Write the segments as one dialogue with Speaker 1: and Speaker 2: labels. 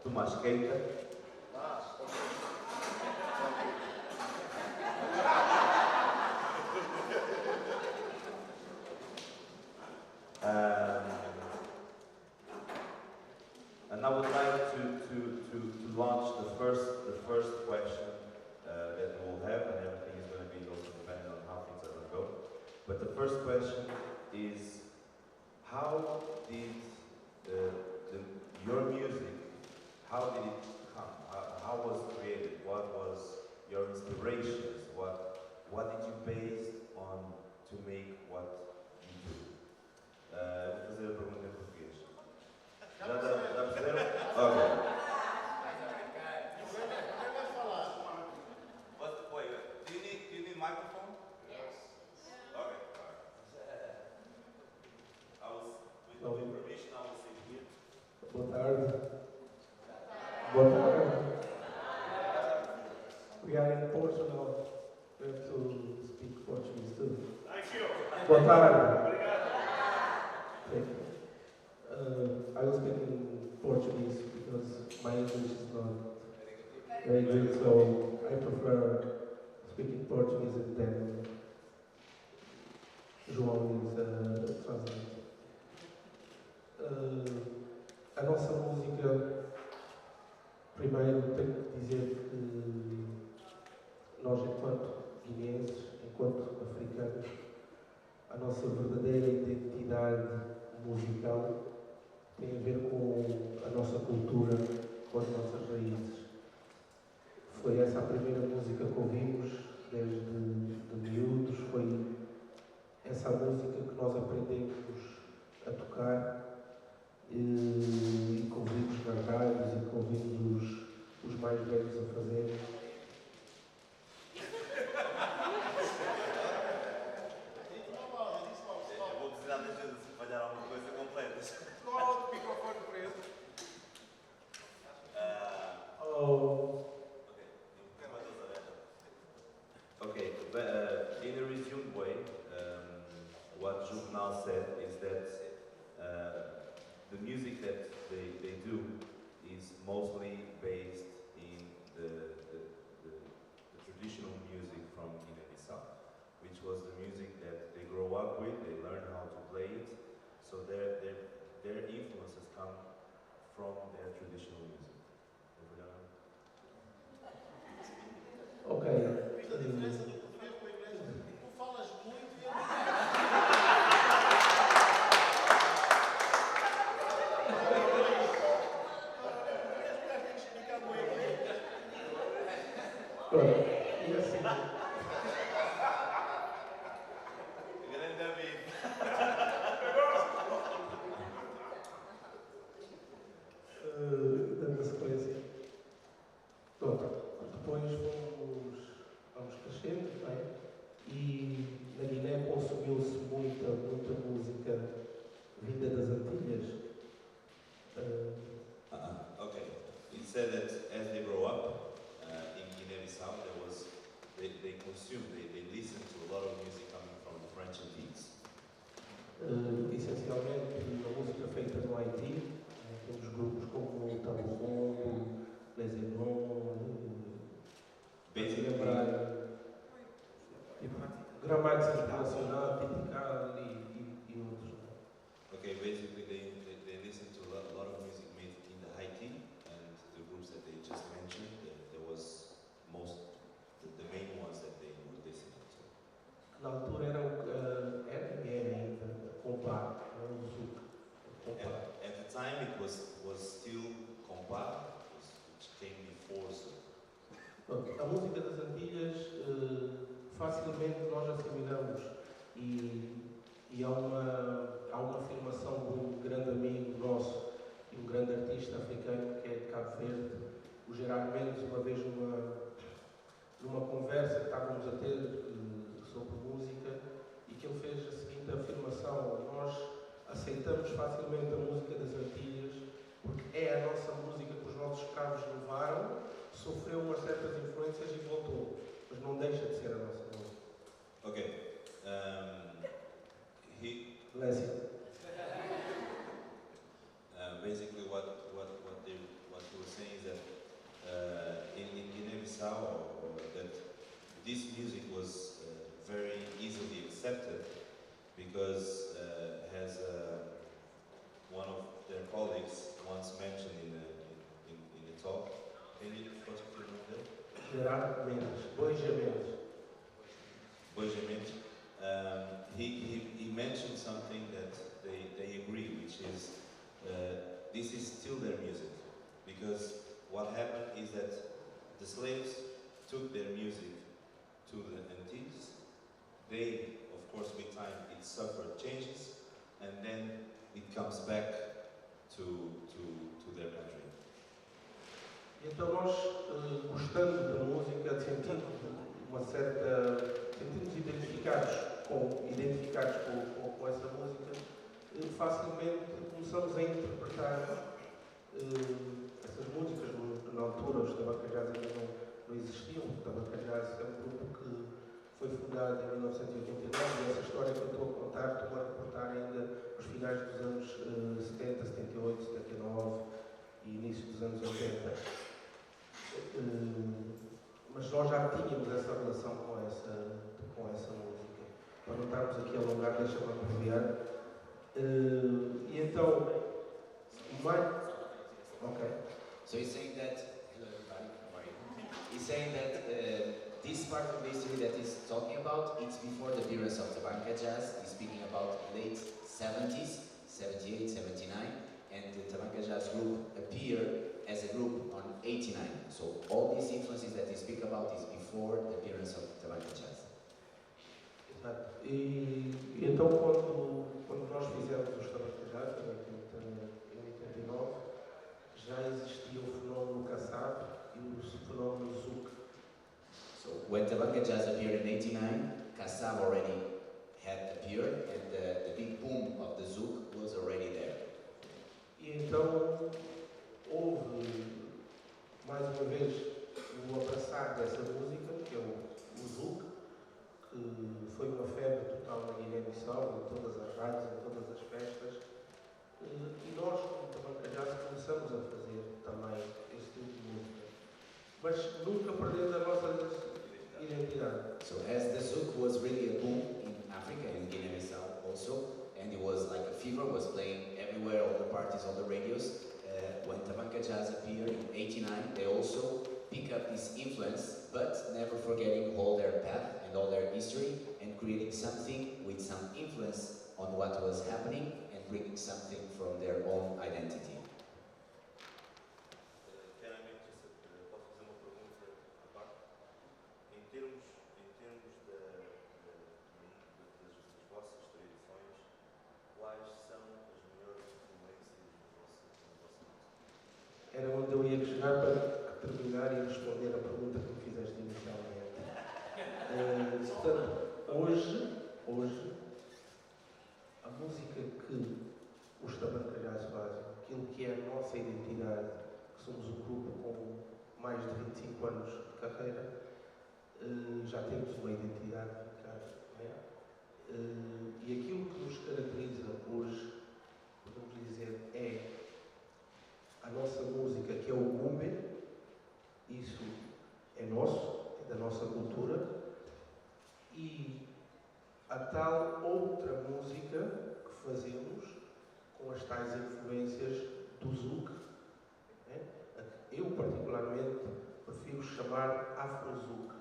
Speaker 1: Tomás Keita. And I would like to launch the first question that we will have, and everything is going to be also depending on how things are going to go. But the first question is, how did your music, how did it come? How was it created? What was your inspirations? What did you base on to make what you do? Vou fazer a pergunta em português. Já perceberam? Ok. Do you need microphone? Yes. Okay. With no information, I will sit here.
Speaker 2: Boa tarde. Boa tarde. We are in Portugal. We have to speak Portuguese too.
Speaker 3: Thank you.
Speaker 2: Boa tarde.
Speaker 3: Obrigado.
Speaker 2: Thank you. I will speak in Portuguese because my English is not very good, so I prefer speaking Portuguese and then João is translating. A nossa música, primeiro tenho que dizer que nós, enquanto guineenses, enquanto africanos, a nossa verdadeira identidade musical tem a ver com a nossa cultura, com as nossas raízes. Foi essa a primeira música que ouvimos desde de miúdos, foi essa a música que nós aprendemos a tocar e que ouvimos nas rádios e que ouvimos os mais velhos a fazer.
Speaker 1: Eu vou precisar de ajuda se falhar alguma coisa completa.
Speaker 3: Não há outro microfone preso.
Speaker 1: Okay, but, in a resumed way, what Juvenal said is that the music that they do is mostly based in the traditional music from Guinea-Bissau, which was the music that they grow up with, they learn how to play it, so their influences come from their traditional music.
Speaker 2: Ok.
Speaker 3: A diferença do português para o inglês, tu falas muito e eu tem que explicar muito.
Speaker 2: E assim,
Speaker 1: Grande David.
Speaker 2: dando a sequência. Pronto. Depois vamos crescendo, não é? E na Guiné consumiu-se muita música vinda das Antilhas.
Speaker 1: Okay. It said that as they grow up in Guinea-Bissau, they consume, they listen to a lot of music coming from the French Antilles.
Speaker 2: Essencialmente a música feita no Haiti, temos grupos como o Taboumbo, Les Eblons,
Speaker 1: Basically,
Speaker 2: Gramática Internacional, Titical e outros.
Speaker 1: okay, basically they listen to a lot of music made in the Haiti, and the groups that they just mentioned, there was the main ones that they were listening to.
Speaker 2: Na altura era ainda compa, não o zouk.
Speaker 1: At the time it was still compa, which came before zouk.
Speaker 2: Pronto, a música das Antilhas facilmente nós assimilamos e há uma afirmação de um grande amigo nosso e um grande artista africano que é de Cabo Verde, o Gerard Mendes, uma vez numa conversa que estávamos a ter sobre música, e que ele fez a seguinte afirmação: nós aceitamos facilmente a música das Antilhas porque é a nossa música que os nossos escravos levaram, sofreu umas certas influências e voltou, mas não deixa de ser a nossa música.
Speaker 1: Okay. Basically what he was
Speaker 2: Gerardo Mendes, Boija Mendes.
Speaker 1: Boija Mendes, he mentioned something that they agree, which is this is still their music, because what happened is that the slaves took their music to the Antilles. They, of course, with time, it suffered changes, and then it comes back to their country.
Speaker 2: Então nós, gostando da música, sentimos uma certa... sentimos identificados com essa música, facilmente começamos a interpretar essas músicas. Na altura os Tabancajás ainda não existiam. O Tabancajás é um grupo que foi fundado em 1989 e essa história que eu estou a contar estou a reportar ainda nos finais dos anos 70, 78, 79 e início dos anos 80. Mas nós já tínhamos essa relação com essa música. Para não estarmos aqui a alongar, deixa-me abreviar. E então, ok.
Speaker 4: So he's saying that, hello everybody, how are you? He's saying that this part of the history that he's talking about, it's before the appearance of Tabancajás. He's speaking about late 70s, 78, 79, and the Tabancajás group appeared as a group on 89. So all these influences that he speaks about is before the appearance of Tabancajás.
Speaker 2: Exato. E então quando nós fizemos os Tabancajás, em 89, já existia o fenómeno Kassab e o fenómeno Zouk.
Speaker 4: So when Tabancajás appeared in 89, Kassab already had appeared, and the big boom of the Zouk was already there.
Speaker 2: E então houve mais uma vez o abraçar dessa música, que é o Zouk, que foi uma febre total na Guiné-Bissau, em todas as rádios, em todas as festas. E nós, como Tabancajás, começamos a fazer também esse tipo de música, mas nunca perdendo a nossa identidade.
Speaker 4: So as the Zouk was really a boom in Africa, in Guinea-Bissau also, and it was like a fever, was playing everywhere, all the parties, all the radios. When Tabancajás appeared in 89, they also pick up this influence, but never forgetting all their path and all their history, and creating something with some influence on what was happening, and bringing something from their own identity.
Speaker 1: Posso fazer uma pergunta à parte? Em termos das vossas tradições, quais são as maiores influências na vossa música?
Speaker 2: Era onde eu ia chegar para terminar e responder a pergunta que me fizeste inicialmente. Portanto, hoje, a música que os Tabancajás fazem, aquilo que é a nossa identidade, que somos um grupo com mais de 25 anos de carreira, já temos uma identidade marcada, não é? E aquilo que nos caracteriza hoje, podemos dizer, é a nossa música, que é o Gumbe. Isso é nosso, é da nossa cultura, e a tal outra música que fazemos com as tais influências do Zouk, né? Eu particularmente prefiro chamar Afro-Zouk,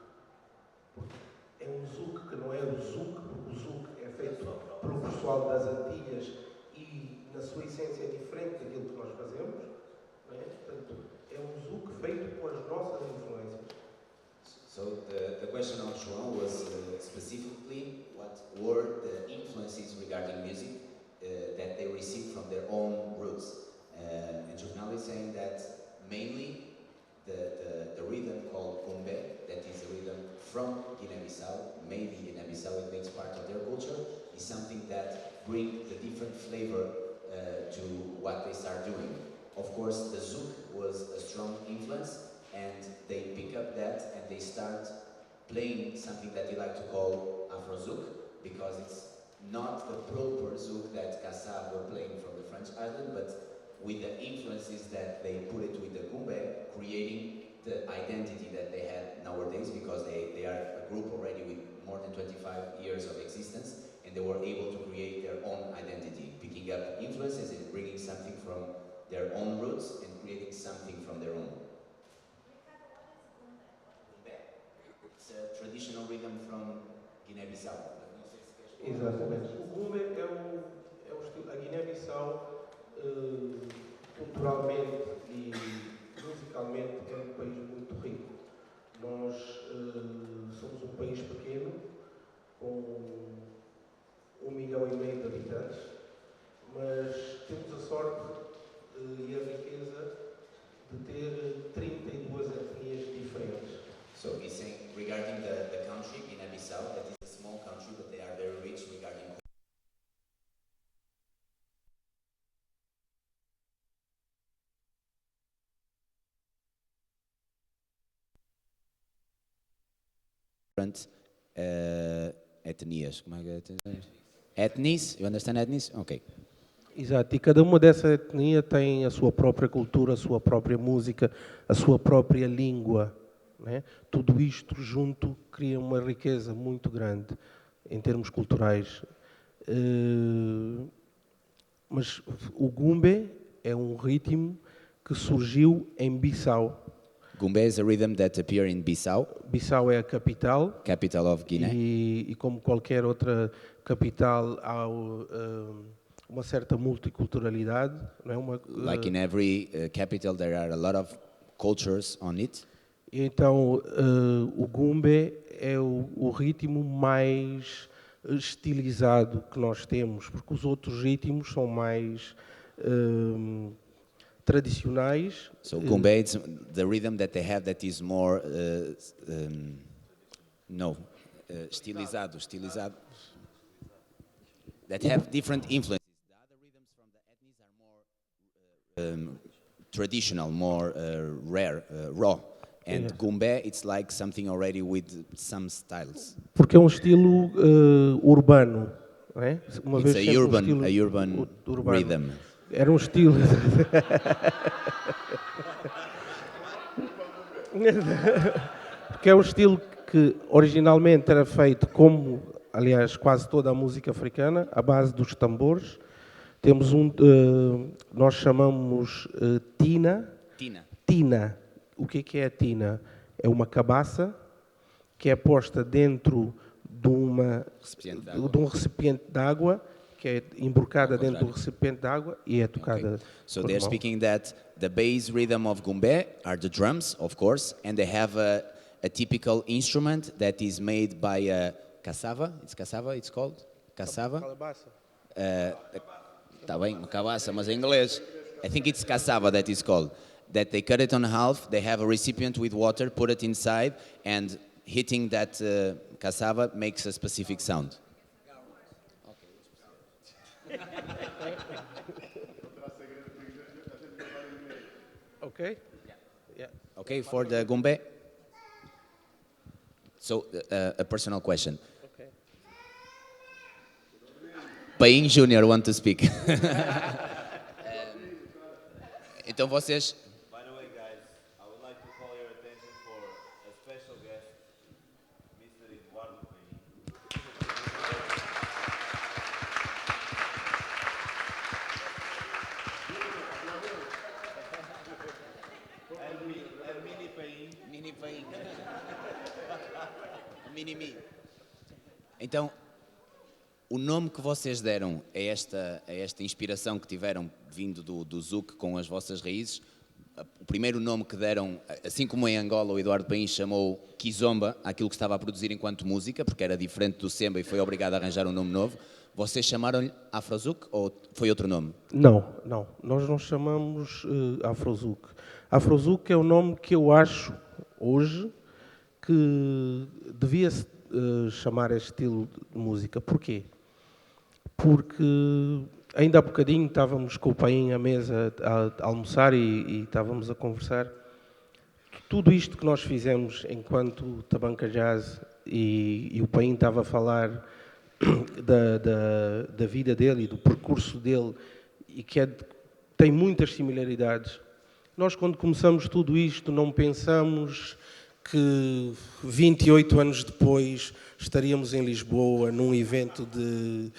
Speaker 2: porque é um Zouk que não é o Zouk, porque o Zouk é feito pelo pessoal das Antilhas e na sua essência é diferente daquilo que nós fazemos, não é? Portanto, é um Zouk feito com as nossas influências.
Speaker 4: So the question of João was specifically what were the influences regarding music that they received from their own roots. And João is saying that mainly the rhythm called Gumbe, that is a rhythm from Guinea-Bissau, maybe Guinea-Bissau, it makes part of their culture, is something that brings the different flavor to what they start doing. Of course, the Zouk was a strong influence, and they pick up that and they start playing something that they like to call Afro-Zouk, because it's not the proper Zouk that Kassab were playing from the French island, but with the influences that they put it with the Gumbe, creating the identity that they had nowadays, because they are a group already with more than 25 years of existence, and they were able to create their own identity, picking up influences and bringing something from their own roots and creating something from their own.
Speaker 1: Gumbe?
Speaker 4: rhythm from Guiné-Bissau.
Speaker 2: Exatamente. O Gumbe é um estilo. A Guiné-Bissau, culturalmente e musicalmente, é um país muito rico. Nós somos um país pequeno, com 1,5 milhão de habitantes, mas temos a sorte e a riqueza de ter 32 etnias diferentes.
Speaker 4: So he's saying regarding the country, Guinea-Bissau, that is a small country, but they are very rich regarding different etnias. Como é que é? Ethnies? You understand ethnies? Okay.
Speaker 2: Exato, e cada uma dessa etnia tem a sua própria cultura, a sua própria música, a sua própria língua. Né? Tudo isto junto cria uma riqueza muito grande em termos culturais. Mas o Gumbe é um ritmo que surgiu em Bissau.
Speaker 4: Gumbe is a rhythm that appear in Bissau,
Speaker 2: Bissau é a capital.
Speaker 4: capital of Guinea.
Speaker 2: E como qualquer outra capital, há uma certa multiculturalidade. Não é?
Speaker 4: Like in every capital, there are a lot of cultures on it.
Speaker 2: Então, o Gumbe é o ritmo mais estilizado que nós temos, porque os outros ritmos são mais tradicionais.
Speaker 4: So Gumbe is the rhythm that they have that is more estilizado, that have different influences. The other rhythms from the ethnies are more traditional, more rare, raw. And
Speaker 2: Yeah.
Speaker 4: Gumbe, it's like something already with some styles.
Speaker 2: Porque é um estilo urbano. Não é? Uma
Speaker 4: It's
Speaker 2: vez
Speaker 4: a
Speaker 2: sempre um
Speaker 4: urban
Speaker 2: estilo urbano.
Speaker 4: rhythm.
Speaker 2: Era um estilo. Porque é um estilo que originalmente era feito como, aliás, quase toda a música africana, à base dos tambores. Temos nós chamamos tina.
Speaker 4: Tina.
Speaker 2: Tina. O que é a tina? É uma cabaça que é posta dentro de
Speaker 4: Recipiente de água.
Speaker 2: um recipiente de água, que é emborcada
Speaker 4: Ao
Speaker 2: dentro do
Speaker 4: contrário.
Speaker 2: recipiente de água e é tocada.
Speaker 4: Okay. So
Speaker 2: por
Speaker 4: they're
Speaker 2: mão.
Speaker 4: speaking that the bass rhythm of Gumbe are the drums, of course, and they have a typical instrument that is made by cassava. It's cassava, it's called? Cassava?
Speaker 2: Calabaça.
Speaker 4: Tá bem, cabaça, mas em inglês. I think it's cassava that is called. That they cut it on half, they have a recipient with water, put it inside, and hitting that cassava makes a specific sound.
Speaker 2: Ok? Yeah.
Speaker 4: Okay, for the Gumbe? So, a personal question.
Speaker 2: Okay.
Speaker 4: Paim Júnior want to speak. Então vocês...
Speaker 1: By the way, guys, I would like to call your attention for a special guest, Mr. Eduardo Paim. and Mini Paim.
Speaker 4: Mini Paim. Mini-mi. Então, o nome que vocês deram a esta inspiração que tiveram vindo do Zouk com as vossas raízes, o primeiro nome que deram, assim como em Angola o Eduardo Paim chamou Kizomba, aquilo que estava a produzir enquanto música, porque era diferente do Semba e foi obrigado a arranjar um nome novo, vocês chamaram-lhe Afrozouk ou foi outro nome?
Speaker 2: Não. Nós não chamamos Afrozouk. Afrozouk é o nome que eu acho hoje que devia-se chamar este estilo de música. Porquê? Porque ainda há bocadinho estávamos com o Paim à mesa a almoçar e estávamos a conversar. Tudo isto que nós fizemos enquanto Tabanca Jazz e o Paim estava a falar da vida dele e do percurso dele e que tem muitas similaridades. Nós, quando começamos tudo isto, não pensamos que 28 anos depois estaríamos em Lisboa num evento de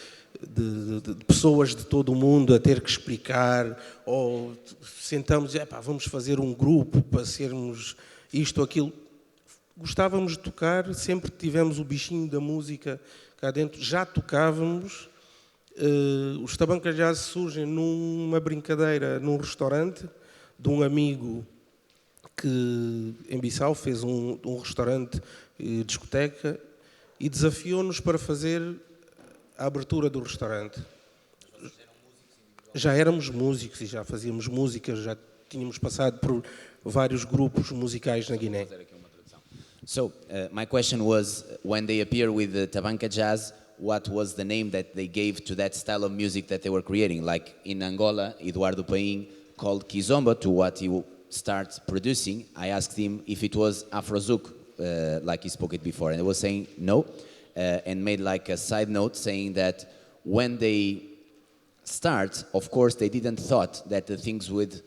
Speaker 2: pessoas de todo o mundo a ter que explicar, ou sentamos e vamos fazer um grupo para sermos isto ou aquilo. gostávamos de tocar, sempre tivemos o bichinho da música cá dentro, já tocávamos. Os Tabanca Jazz surgem numa brincadeira num restaurante de um amigo que em Bissau fez um restaurante, discoteca, e desafiou-nos para fazer a abertura do restaurante. Já éramos músicos e já fazíamos música, já tínhamos passado por vários grupos musicais na Guiné.
Speaker 4: So, my question was, when they appear with the Tabanca Jazz, what was the name that they gave to that style of music that they were creating? Like in Angola, Eduardo Paim called Kizomba to what he starts producing. I asked him if it was Afrozouk, like he spoke it before, and he was saying no, and made like a side note saying that when they start, of course, they didn't thought that the things would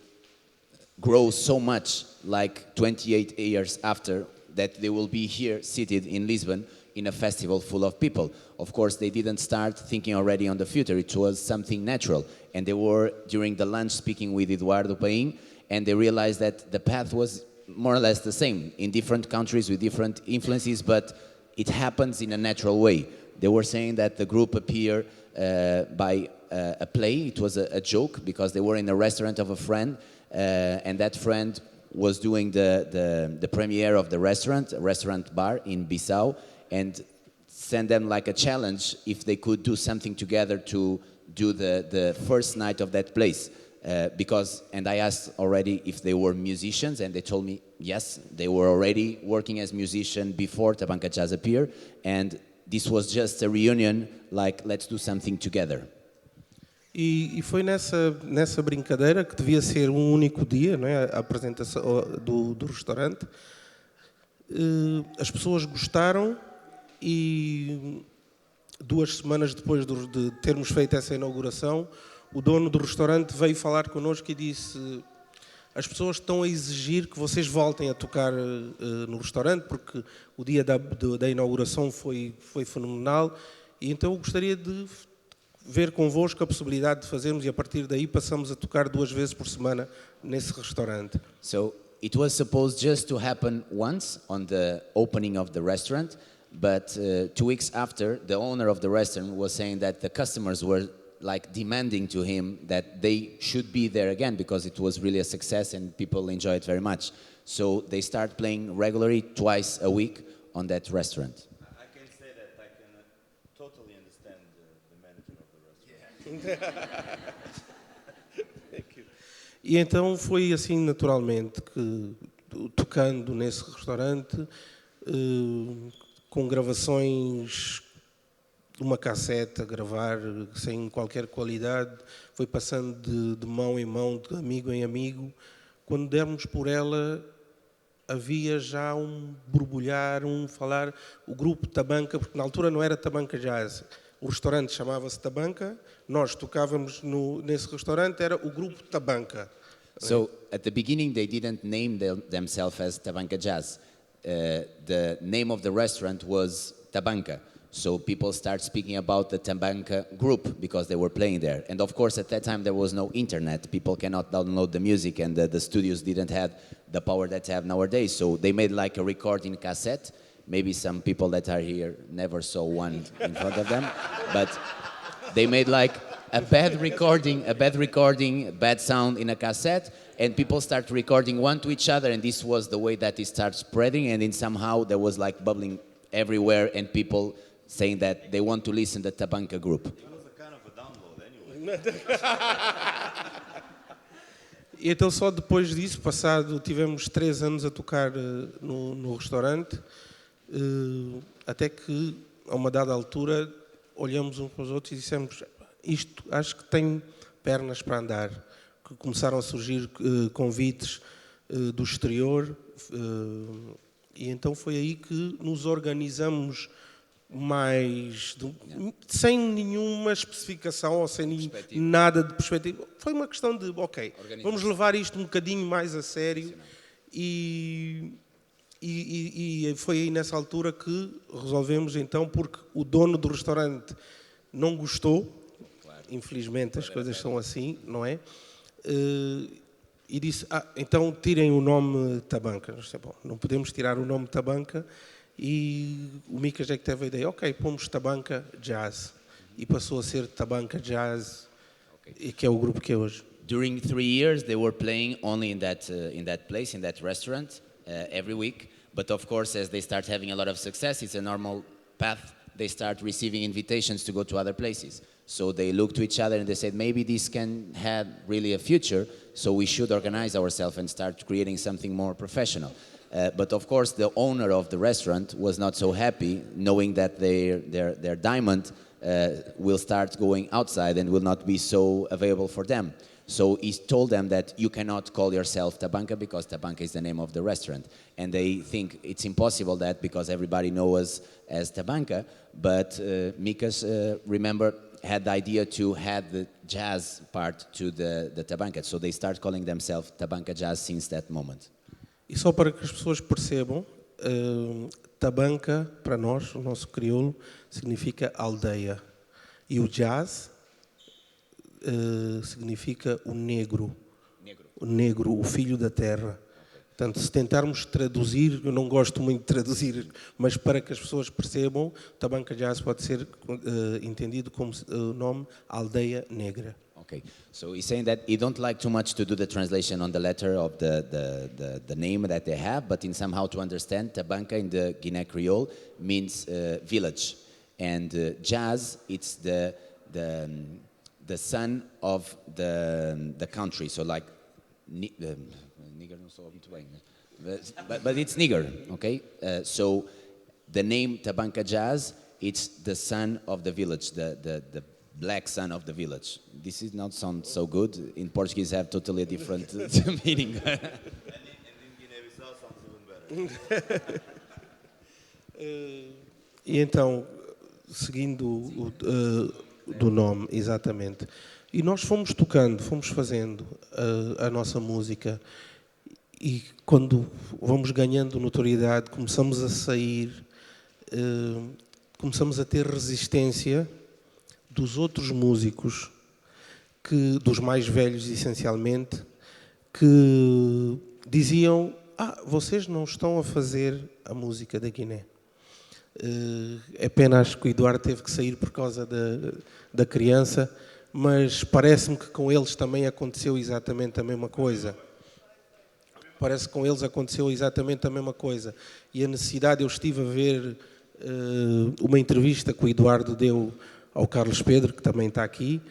Speaker 4: grow so much like 28 years after, that they will be here seated in Lisbon in a festival full of people. Of course, they didn't start thinking already on the future. It was something natural. And they were, during the lunch, speaking with Eduardo Paim, and they realized that the path was more or less the same in different countries with different influences, but it happens in a natural way. They were saying that the group appeared by a play. It was a joke because they were in a restaurant of a friend, and that friend was doing the premiere of the restaurant, a restaurant bar in Bissau, and sent them like a challenge if they could do something together to do the first night of that place. And I asked already if they were musicians, and they told me yes, they were already working as musicians before Tabanca Jazz appeared, and this was just a reunion, like let's do something together.
Speaker 2: E foi nessa brincadeira, que devia ser um único dia, não é? A apresentação do restaurante. As pessoas gostaram e 2 semanas depois de termos feito essa inauguração, o dono do restaurante veio falar connosco e disse: as pessoas estão a exigir que vocês voltem a tocar no restaurante, porque o dia da inauguração foi fenomenal, e então eu gostaria de ver convosco a possibilidade de fazermos, e a partir daí passamos a tocar 2 vezes por semana nesse restaurante.
Speaker 4: So it was supposed just to happen once on the opening of the restaurant, but 2 weeks after, the owner of the restaurant was saying that the customers were like demanding to him that they should be there again because it was really a success and people enjoyed it very much. So they start playing regularly twice a week on that restaurant.
Speaker 1: I can say that I can totally understand the manager of the restaurant.
Speaker 2: Thank you. E então foi assim naturalmente que, tocando nesse restaurante, com gravações de uma cassete a gravar sem qualquer qualidade, foi passando de mão em mão, de amigo em amigo. Quando dermos por ela, havia já um borbulhar, um falar, o grupo Tabanca, porque na altura não era Tabanca Jazz, o restaurante chamava-se Tabanca, nós tocávamos nesse restaurante, era o grupo Tabanca.
Speaker 4: So at the beginning they didn't name themselves as Tabanca Jazz. The name of the restaurant was Tabanca. So people start speaking about the Tabanca group because they were playing there. And of course at that time there was no internet. People cannot download the music, and the studios didn't have the power that they have nowadays. So they made like a recording cassette. Maybe some people that are here never saw one in front of them. But they made like a bad recording, bad sound in a cassette, and people start recording one to each other, and this was the way that it started spreading, and then somehow there was like bubbling everywhere, and people saying that they want to listen to the Tabanca group.
Speaker 1: It was a kind of a download anyway.
Speaker 2: E então só depois disso, tivemos 3 anos a tocar no restaurante, até que a uma dada altura olhamos uns para os outros e dissemos: isto acho que tem pernas para andar. Que começaram a surgir convites do exterior, e então foi aí que nos organizamos mais, sem nenhuma especificação ou sem nada de perspectiva. Foi uma questão de, ok, vamos levar isto um bocadinho mais a sério, e foi aí nessa altura que resolvemos então, porque o dono do restaurante não gostou, infelizmente as coisas são assim, não é? e disse, então tirem o nome Tabanca. Nós disse, bom, não podemos tirar o nome Tabanca, e o Micas é que teve a ideia, ok, pomos Tabanca Jazz, e passou a ser Tabanca Jazz, e que é o grupo que é hoje.
Speaker 4: During 3 years, they were playing only in that place, in that restaurant, every week. But of course, as they start having a lot of success, it's a normal path. They start receiving invitations to go to other places. So they looked to each other and they said, maybe this can have really a future, so we should organize ourselves and start creating something more professional. But of course, the owner of the restaurant was not so happy, knowing that their diamond will start going outside and will not be so available for them. So he told them that you cannot call yourself Tabanca because Tabanca is the name of the restaurant. And they think it's impossible that because everybody knows us as Tabanca, but Micas, remember, had the idea to add the jazz part to the Tabanca. So they start calling themselves Tabanca Jazz since that moment.
Speaker 2: E só para que as pessoas percebam, Tabanca, para nós, o nosso crioulo, significa aldeia. E o jazz significa o negro. O negro, o filho da terra. Portanto, se tentarmos traduzir, eu não gosto muito de traduzir, mas para que as pessoas percebam, Tabanca Jazz pode ser entendido como o nome Aldeia Negra.
Speaker 4: Okay, so he's saying that he don't like too much to do the translation on the letter of the name that they have, but in somehow to understand, Tabanca in the Guinea Creole means village, and jazz, it's the son of the country, so like nigger não sou muito bem, but it's nigger, okay? So the name Tabanca Jazz, it's the son of the village, the black son of the village. This is not sound so good. In Portuguese, have totally different meaning.
Speaker 1: And in Guinea-Bissau sounds even better.
Speaker 2: E então, seguindo do nome, exatamente. E nós fomos tocando, fomos fazendo a nossa música, e quando vamos ganhando notoriedade, começamos a sair, começamos a ter resistência dos outros músicos, dos mais velhos essencialmente, que diziam, vocês não estão a fazer a música da Guiné. É pena, acho que o Eduardo teve que sair por causa da criança, mas parece-me que com eles também aconteceu exatamente a mesma coisa. Parece que com eles aconteceu exatamente a mesma coisa. E a necessidade, eu estive a ver uma entrevista que o Eduardo deu ao Carlos Pedro, que também está aqui,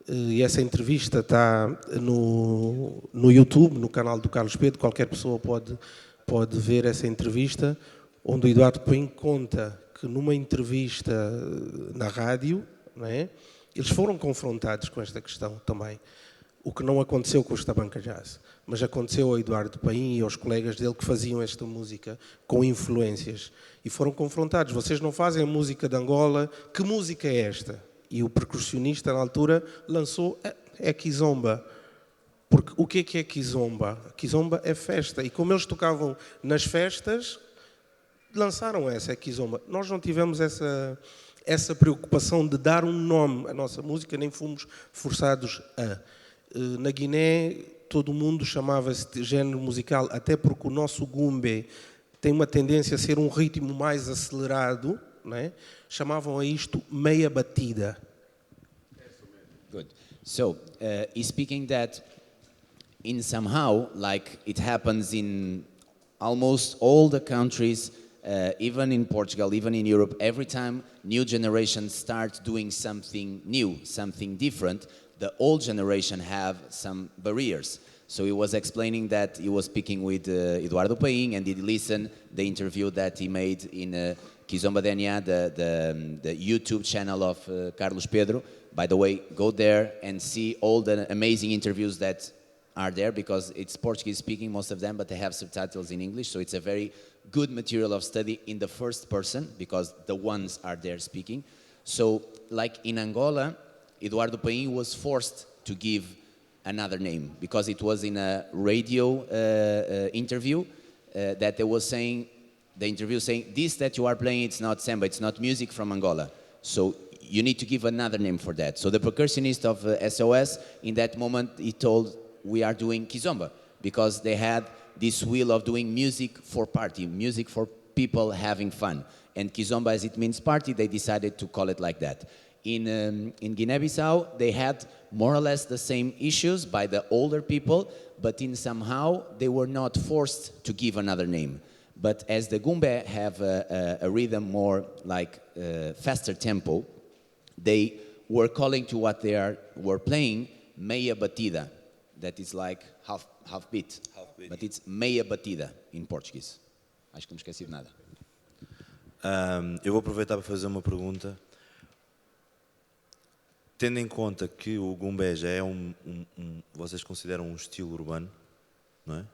Speaker 2: e essa entrevista está no YouTube, no canal do Carlos Pedro, qualquer pessoa pode ver essa entrevista, onde o Eduardo põe conta que numa entrevista na rádio, não é, eles foram confrontados com esta questão também, o que não aconteceu com os Tabanca Jazz, mas aconteceu ao Eduardo Paim e aos colegas dele que faziam esta música com influências, e foram confrontados. Vocês não fazem a música de Angola, que música é esta? E o percussionista na altura lançou, é Kizomba. Porque o que é Kizomba? Kizomba é festa, e como eles tocavam nas festas, lançaram essa, é Kizomba. Nós não tivemos essa preocupação de dar um nome à nossa música, nem fomos forçados a. Na Guiné, todo mundo chamava-se de género musical, até porque o nosso gumbe tem uma tendência a ser um ritmo mais acelerado, não é? Chamavam a isto meia batida.
Speaker 4: Good. So, he's speaking that in somehow, like it happens in almost all the countries, even in Portugal, even in Europe, every time new generations start doing something new, something different, the old generation have some barriers. So he was explaining that he was speaking with Eduardo Paim, and did listen the interview that he made in Kizomba DNA, the YouTube channel of Carlos Pedro. By the way, go there and see all the amazing interviews that are there, because it's Portuguese speaking, most of them, but they have subtitles in English, so it's a very good material of study in the first person, because the ones are there speaking. So, like in Angola, Eduardo Paim was forced to give another name, because it was in a radio interview that they was saying, the interview saying, this that you are playing, it's not samba, it's not music from Angola. So you need to give another name for that. So the percussionist of SOS, in that moment, he told, we are doing Kizomba, because they had this will of doing music for party, music for people having fun. And Kizomba, as it means party, they decided to call it like that. In Guinea-Bissau, they had more or less the same issues by the older people, but in somehow they were not forced to give another name. But as the Gumbe have a rhythm more like faster tempo, they were calling to what they were playing meia batida, that is like half beat, but it's meia batida in Portuguese. Acho que não me esqueci de nada.
Speaker 1: Eu vou aproveitar para fazer uma pergunta. Tendo em conta que o Gumbé já é vocês consideram um estilo urbano, não é?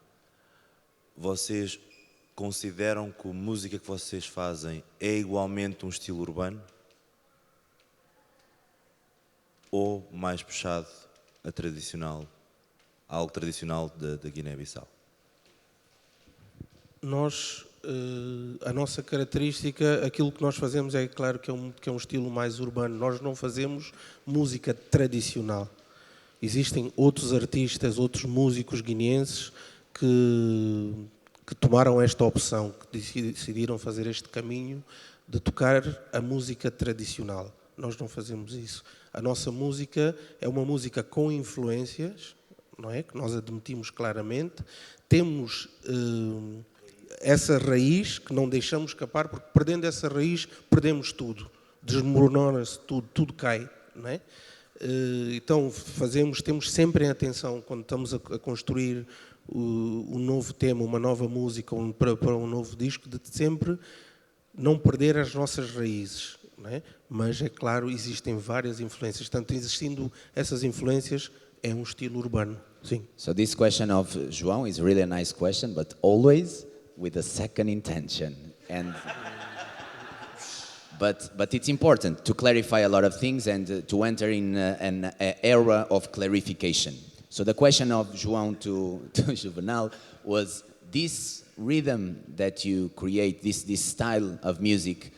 Speaker 1: Vocês consideram que a música que vocês fazem é igualmente um estilo urbano? Ou mais puxado a tradicional, algo tradicional da Guiné-Bissau?
Speaker 2: Nós, a nossa característica, aquilo que nós fazemos é claro que é um estilo mais urbano. Nós não fazemos música tradicional. Existem outros artistas, outros músicos guineenses que tomaram esta opção, que decidiram fazer este caminho de tocar a música tradicional. Nós não fazemos isso. A nossa música é uma música com influências, não é? Que nós admitimos claramente. Temos essa raiz que não deixamos escapar, porque perdendo essa raiz perdemos tudo, desmorona-se tudo, tudo cai, não é? Então temos sempre em atenção quando estamos a construir um novo tema, uma nova música para um novo disco, de sempre não perder as nossas raízes, não é? Mas é claro, existem várias influências, portanto existindo essas influências é um estilo urbano, sim.
Speaker 4: So this question of João is really a nice question, but always with a second intention. And but it's important to clarify a lot of things and to enter in an era of clarification. So the question of João to Juvenal was this rhythm that you create, this style of music,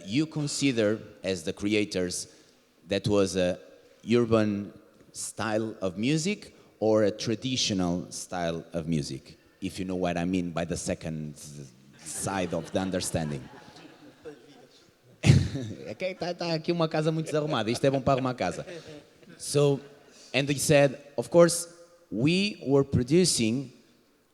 Speaker 4: you consider as the creators that was a urban style of music or a traditional style of music? If you know what I mean by the second side of the understanding. Está aqui uma casa muito desarrumada. Isto é bom para arrumar a casa. So, and he said, of course, we were producing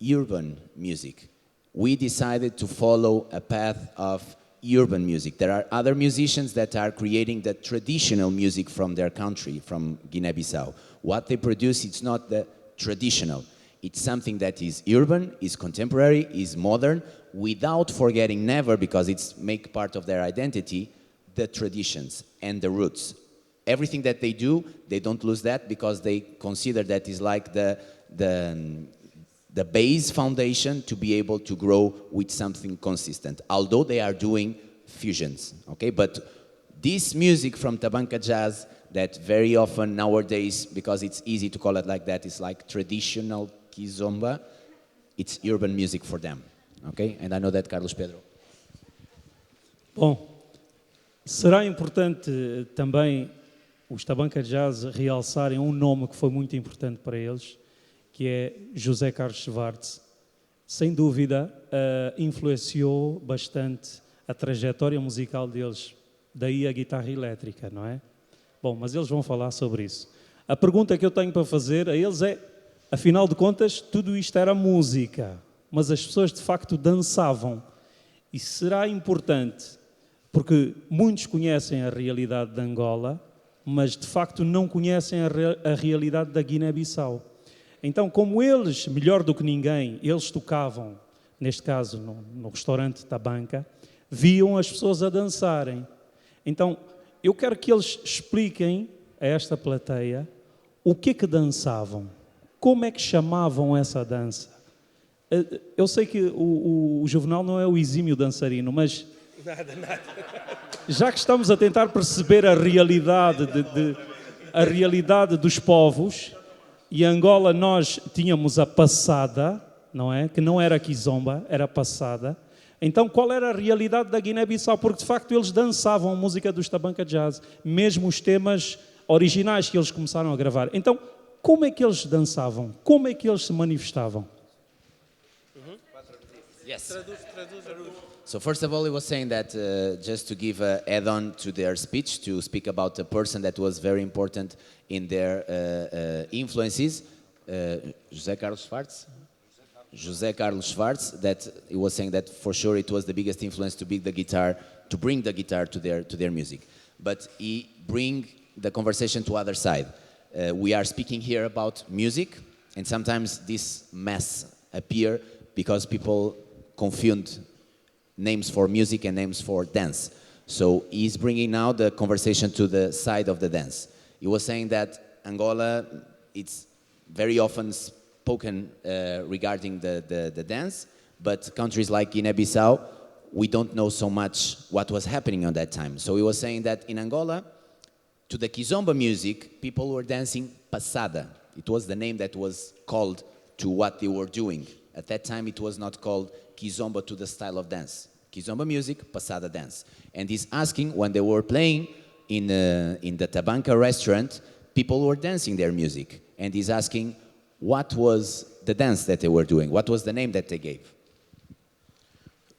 Speaker 4: urban music. We decided to follow a path of urban music. There are other musicians that are creating the traditional music from their country, from Guinea-Bissau. What they produce, it's not the traditional. It's something that is urban, is contemporary, is modern, without forgetting never, because it's make part of their identity, the traditions and the roots. Everything that they do, they don't lose that because they consider that is like the base foundation to be able to grow with something consistent, although they are doing fusions, okay? But this music from Tabanca Jazz that very often nowadays, because it's easy to call it like that, it's like traditional Kizomba, it's urban music for them, okay? And I know that, Carlos Pedro.
Speaker 5: Bom, será importante também os Tabanca Jazz realçarem um nome que foi muito importante para eles, que é José Carlos Schwartz. Sem dúvida, influenciou bastante a trajetória musical deles, daí a guitarra elétrica, não é? Bom, mas eles vão falar sobre isso. A pergunta que eu tenho para fazer a eles é, afinal de contas, tudo isto era música, mas as pessoas de facto dançavam. E será importante, porque muitos conhecem a realidade de Angola, mas de facto não conhecem a realidade da Guiné-Bissau. Então, como eles, melhor do que ninguém, eles tocavam, neste caso no restaurante Tabanca, viam as pessoas a dançarem. Então, eu quero que eles expliquem a esta plateia o que dançavam, como é que chamavam essa dança. Eu sei que o Juvenal não é o exímio dançarino, mas
Speaker 2: Nada.
Speaker 5: já que estamos a tentar perceber a realidade dos povos, e em Angola nós tínhamos a passada, não é? Que não era Kizomba, era passada. Então qual era a realidade da Guiné-Bissau? Porque de facto eles dançavam a música dos Tabanca Jazz, mesmo os temas originais que eles começaram a gravar. Então, como é que eles dançavam? Como é que eles se manifestavam?
Speaker 4: Yes.
Speaker 3: Traduz.
Speaker 4: So first of all, he was saying that just to give a add-on to their speech, to speak about a person that was very important in their influences, José Carlos Schwartz. José Carlos Schwartz, that he was saying that for sure it was the biggest influence to bring the guitar to their music. But he bring the conversation to other side. We are speaking here about music, and sometimes this mess appear because people confuse names for music and names for dance. So he's bringing now the conversation to the side of the dance. He was saying that Angola, it's very often spoken regarding the dance, but countries like Guinea-Bissau, we don't know so much what was happening on that time. So he was saying that in Angola, to the Kizomba music, people were dancing passada. It was the name that was called to what they were doing. At that time, it was not called Kizomba to the style of dance. Kizomba music, passada dance. And he's asking, when they were playing in the Tabanca restaurant, people were dancing their music. And he's asking, what was the dance that they were doing? What was the name that they gave?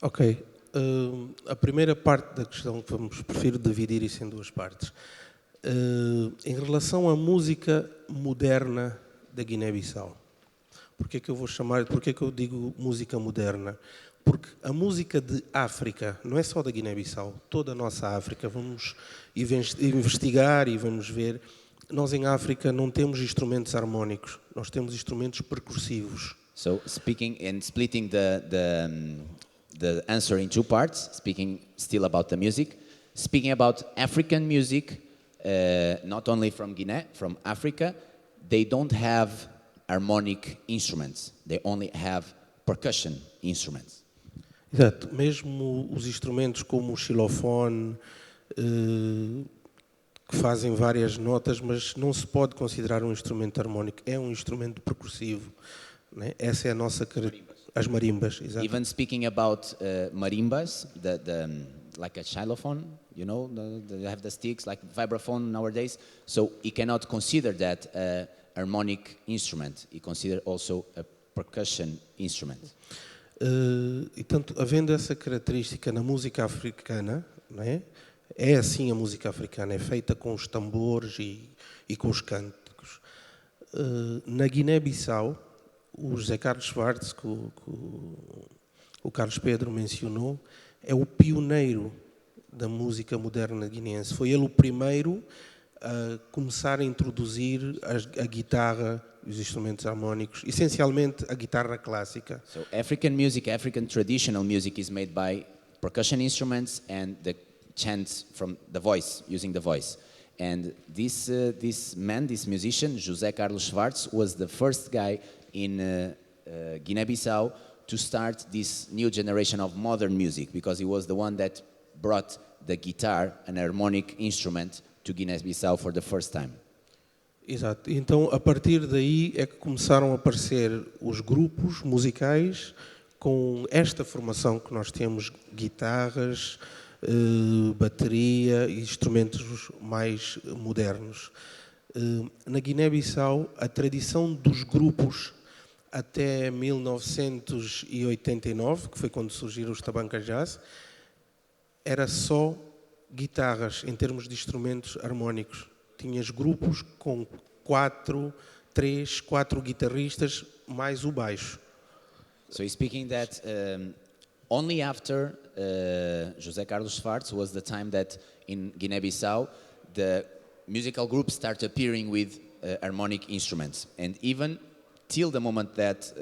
Speaker 2: Ok. A primeira parte da questão, prefiro dividir isso em duas partes. Em relação à música moderna da Guiné-Bissau. Porquê que eu digo música moderna? Porque a música de África, não é só da Guiné-Bissau, toda a nossa África, vamos investigar e vamos ver, nós em África não temos instrumentos harmónicos, nós temos instrumentos percussivos.
Speaker 4: So speaking and splitting the answer in two parts, speaking still about the music, speaking about African music, not only from Guinea, from Africa, they don't have harmonic instruments. They only have percussion instruments.
Speaker 2: Exato. Mesmo os instrumentos como o xilofone, que fazem várias notas, mas não se pode considerar um instrumento harmónico. É um instrumento percussivo. Né? Essa é a nossa as marimbas. Exato.
Speaker 4: Even speaking about marimbas, like a xylophone, you know, they have the sticks like vibraphone nowadays. So he cannot consider that a harmonic instrument. He consider also a percussion instrument.
Speaker 2: E tanto, havendo essa característica na música africana, não é? É assim a música africana, é feita com os tambores e com os cânticos. Na Guiné-Bissau, o José Carlos Schwartz, que o Carlos Pedro mencionou, é o pioneiro da música moderna guineense. Foi ele o primeiro a começar a introduzir a guitarra, os instrumentos harmónicos, essencialmente a guitarra clássica.
Speaker 4: So African traditional music is made by percussion instruments and the chants from the voice, using the voice. And this musician, José Carlos Schwartz, was the first guy in Guinea-Bissau to start this new generation of modern music, because he was the one that brought the guitar, an harmonic instrument, to Guiné-Bissau for the first time.
Speaker 2: Exato. Então, a partir daí é que começaram a aparecer os grupos musicais com esta formação que nós temos, guitarras, bateria e instrumentos mais modernos. Na Guiné-Bissau, a tradição dos grupos até 1989, que foi quando surgiram os Tabanca Jazz, era só guitarras em termos de instrumentos harmónicos. Tinhas grupos com 3, 4 guitarristas mais o baixo.
Speaker 4: So he's speaking that only after José Carlos Schwartz was the time that in Guinea-Bissau the musical groups start appearing with harmonic instruments, and even till the moment that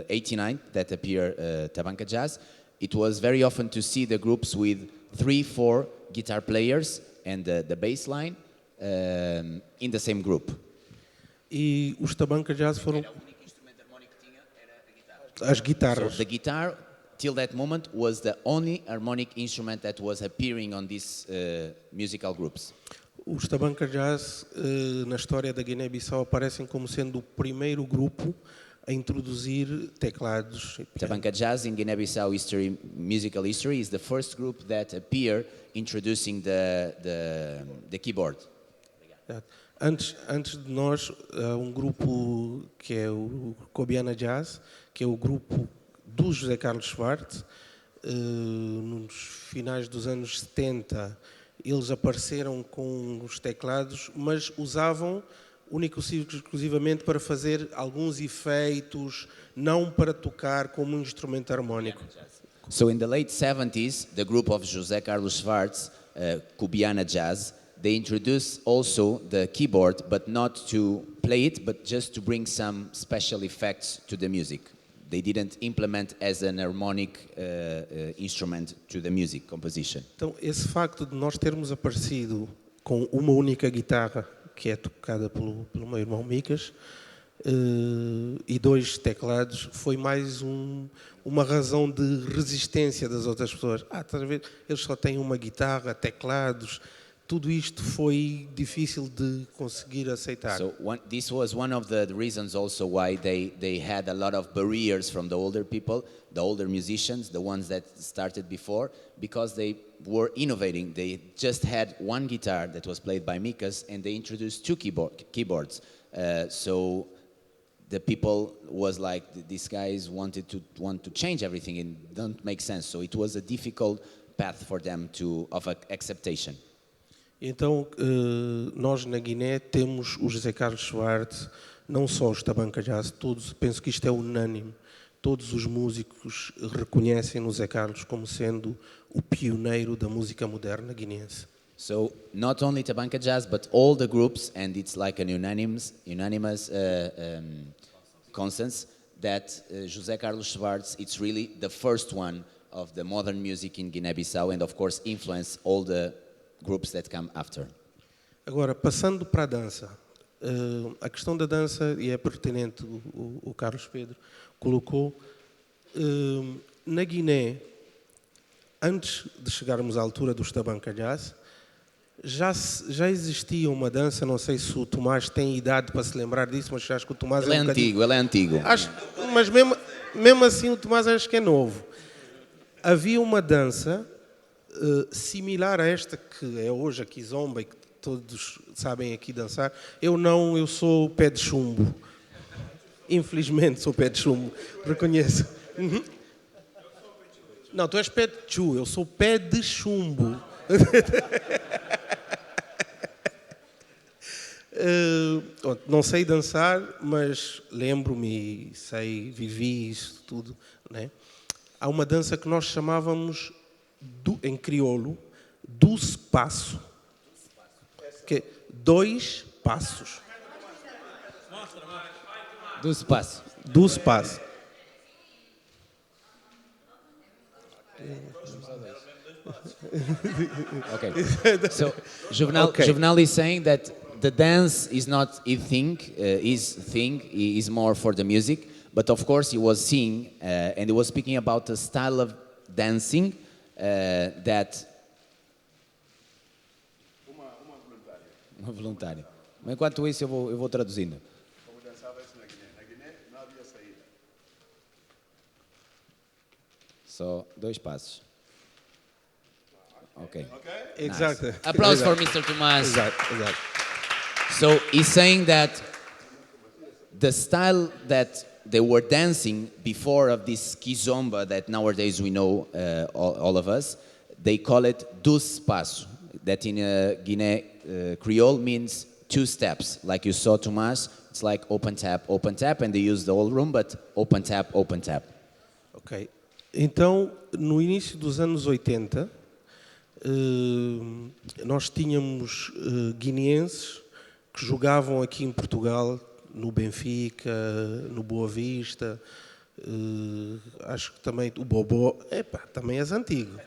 Speaker 4: 89 that appear Tabanca Jazz, it was very often to see the groups with 3, 4 guitar players and the bass line in the same group.
Speaker 2: E os Tabanca Jazz foram as guitarras.
Speaker 4: So the guitar till that moment was the only harmonic instrument that was appearing on these musical groups.
Speaker 2: Os Tabanca Jazz na história da Guiné-Bissau aparecem como sendo o primeiro grupo a introduzir teclados.
Speaker 4: Tabanca Jazz in Guinea-Bissau musical history is the first group that appear introducing the keyboard.
Speaker 2: Antes de nós, há um grupo que é o Cubiana Jazz, que é o grupo do José Carlos Schwartz. Nos finais dos anos 70, eles apareceram com os teclados, mas usavam único e exclusivamente para fazer alguns efeitos, não para tocar como um instrumento harmónico.
Speaker 4: So in the late 70s, the group of José Carlos Schwartz, Cubiana Jazz, they introduced also the keyboard, but not to play it, but just to bring some special effects to the music. They didn't implement as an harmonic instrument to the music composition.
Speaker 2: Então, esse facto de nós termos aparecido com uma única guitarra, que é tocada pelo meu irmão Micas, e 2 teclados, foi mais uma razão de resistência das outras pessoas. Estás a ver? Eles só têm uma guitarra, teclados. Tudo isto foi difícil de conseguir aceitar.
Speaker 4: So this was one of the reasons also why they had a lot of barriers from the older people, the older musicians, the ones that started before, because they were innovating. They just had one guitar that was played by Mikas, and they introduced 2 keyboards. So the people was like, these guys want to change everything, and don't make sense. So it was a difficult path for them of acceptation.
Speaker 2: Então, nós na Guiné temos o José Carlos Schwartz, não só os Tabanca Jazz, todos, penso que isto é unânime, todos os músicos reconhecem o José Carlos como sendo o pioneiro da música moderna guineense.
Speaker 4: So not only Tabanca Jazz, but all the groups, and it's like an unanimous consensus that José Carlos Schwartz, it's really the first one of the modern music in Guiné-Bissau, and of course influenced all the groups that come after.
Speaker 2: Agora, passando para a dança, a questão da dança, e é pertinente o Carlos Pedro colocou, na Guiné, antes de chegarmos à altura dos Tabanca Jazz, já existia uma dança, não sei se o Tomás tem idade para se lembrar disso, mas acho que o Tomás
Speaker 4: Ele é antigo, ele é antigo.
Speaker 2: Mas mesmo assim o Tomás acho que é novo. Havia uma dança similar a esta que é hoje a Kizomba e que todos sabem aqui dançar. Eu não, eu sou pé de chumbo. Infelizmente sou pé de chumbo, reconheço. Uhum. Não, tu és pé de chu, eu sou pé de chumbo. Não sei dançar, mas lembro-me, sei, vivi isso tudo, né? Há uma dança que nós chamávamos em crioulo, doce passo, que é 2 passos.
Speaker 4: Doce passo.
Speaker 2: Doce passo.
Speaker 4: Okay. So Juvenal is saying that the dance is not his thing is more for the music, but of course he was seeing and he was speaking about the style of dancing that uma voluntária. Mas enquanto isso eu vou traduzindo.
Speaker 6: Como dançava-se na Guiné. Na Guiné não havia saída.
Speaker 4: Só 2 passos. Okay.
Speaker 2: Exactly.
Speaker 4: Nice. Applause for Mr. Tomás.
Speaker 2: Exato.
Speaker 4: So he's saying that the style that they were dancing before of this kizomba that nowadays we know, all of us, they call it dos passos. That in Guinea Creole means 2 steps. Like you saw Tomás, it's like open tap, and they use the whole room, but open tap.
Speaker 2: Ok. Então, no início dos anos 80, nós tínhamos guineenses que jogavam aqui em Portugal, no Benfica, no Boa Vista, acho que também o Bobó, também és antigo.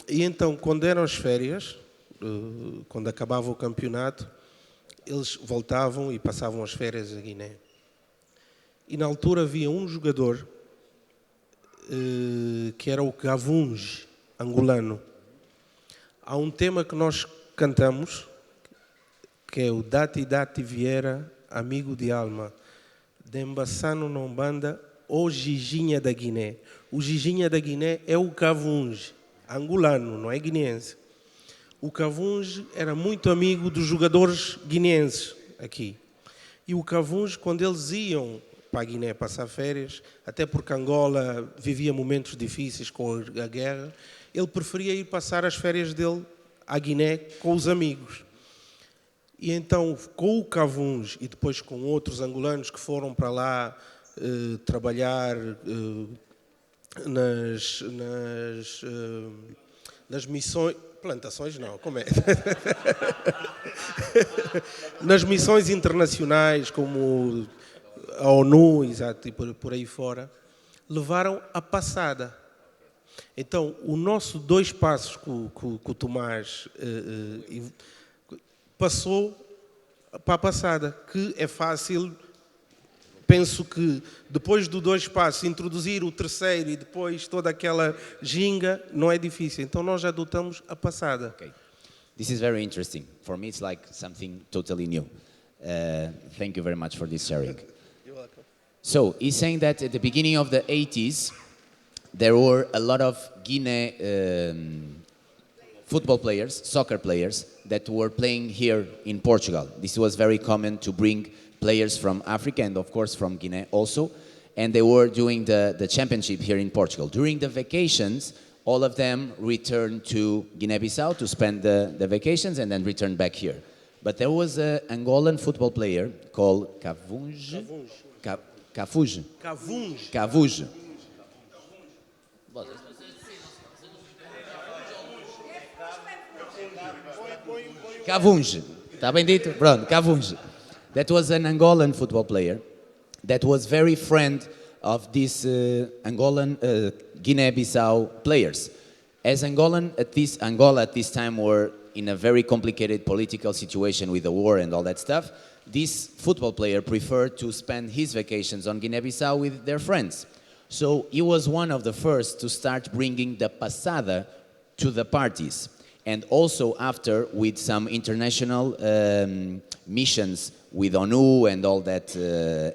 Speaker 2: E então, quando eram as férias, quando acabava o campeonato, eles voltavam e passavam as férias a Guiné. E na altura havia um jogador que era o Gavunge, angolano. Há um tema que nós cantamos, que é o Dati Dati Vieira, amigo de alma, Dembassano Nombanda, o Giginha da Guiné. O Giginha da Guiné é o Gavunge, angolano, não é guineense. o Cavunge era muito amigo dos jogadores guineenses aqui. E o Cavunge, quando eles iam para a Guiné passar férias, até porque Angola vivia momentos difíceis com a guerra, ele preferia ir passar as férias dele à Guiné com os amigos. E então, com o Cavunge e depois com outros angolanos que foram para lá trabalhar nas missões... Plantações não, como é? Nas missões internacionais, como a ONU, exato, e por aí fora, levaram a passada. Então, o nosso 2 passos que o Tomás passou para a passada, que é fácil. Penso que depois do 2 passos, introduzir o terceiro e depois toda aquela ginga não é difícil. Então nós adotamos a passada.
Speaker 4: Okay. This is very interesting. For me, it's like something totally new. Thank you very much for this sharing.
Speaker 2: You're welcome.
Speaker 4: So he's saying that at the beginning of the 80s, there were a lot of Guinea football players, soccer players, that were playing here in Portugal. This was very common to bring players from Africa and of course from Guinea also, and they were doing the championship here in Portugal. During the vacations, all of them returned to Guinea-Bissau to spend the vacations and then returned back here. But there was an Angolan football player called Cavunge. Cavunge. Cavunge. Está bem dito? Pronto, Cavunge. That was an Angolan football player that was very friend of these Angolan Guinea-Bissau players. As Angola at this time were in a very complicated political situation with the war and all that stuff, this football player preferred to spend his vacations on Guinea-Bissau with their friends. So he was one of the first to start bringing the passada to the parties. And also after, with some international missions with ONU and all that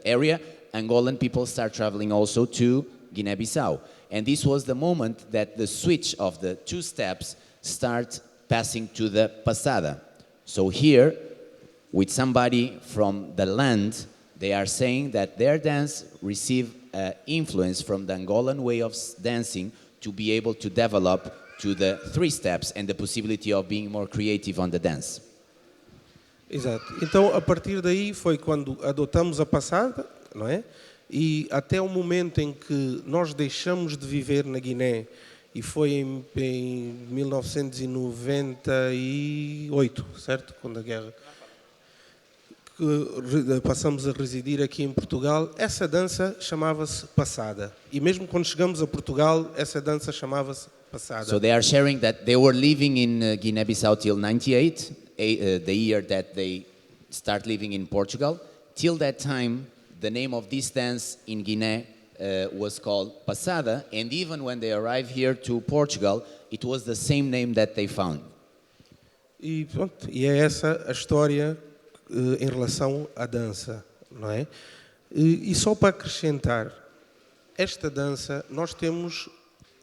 Speaker 4: area, Angolan people start traveling also to Guinea-Bissau. And this was the moment that the switch of the 2 steps start passing to the passada. So here, with somebody from the land, they are saying that their dance received influence from the Angolan way of dancing to be able to develop to the 3 steps and the possibility of being more creative on the dance.
Speaker 2: Exato. Então, a partir daí foi quando adotamos a passada, não é? E até o momento em que nós deixamos de viver na Guiné, e foi em 1998, certo? Quando a guerra... que passamos a residir aqui em Portugal, essa dança chamava-se passada. E mesmo quando chegamos a Portugal, essa dança chamava-se passada.
Speaker 4: So they are sharing that they were living in Guinea-Bissau till 98, the year that they start living in Portugal. Till that time, the name of this dance in Guinea was called passada, and even when they arrived here to Portugal, it was the same name that they found.
Speaker 2: E pronto, e é essa a história em relação à dança, não é? E só para acrescentar, esta dança, nós temos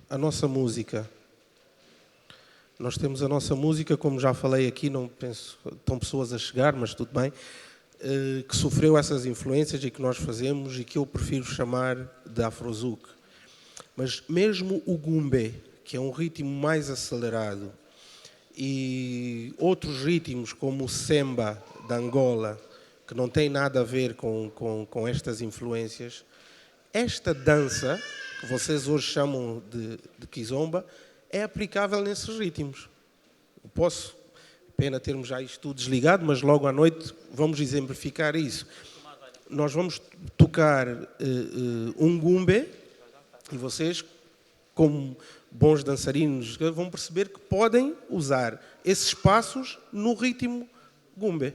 Speaker 2: a nossa música. Nós temos a nossa música, como já falei aqui, não penso, estão pessoas a chegar, mas tudo bem, que sofreu essas influências e que nós fazemos e que eu prefiro chamar de Afrozouk. Mas mesmo o Gumbe, que é um ritmo mais acelerado, e outros ritmos como o Semba da Angola, que não tem nada a ver com estas influências, esta dança, que vocês hoje chamam de Kizomba, é aplicável nesses ritmos. Eu posso, pena termos já isto tudo desligado, mas logo à noite vamos exemplificar isso. Nós vamos tocar um Gumbe e vocês, como bons dançarinos, vão perceber que podem usar esses passos no ritmo Gumbe.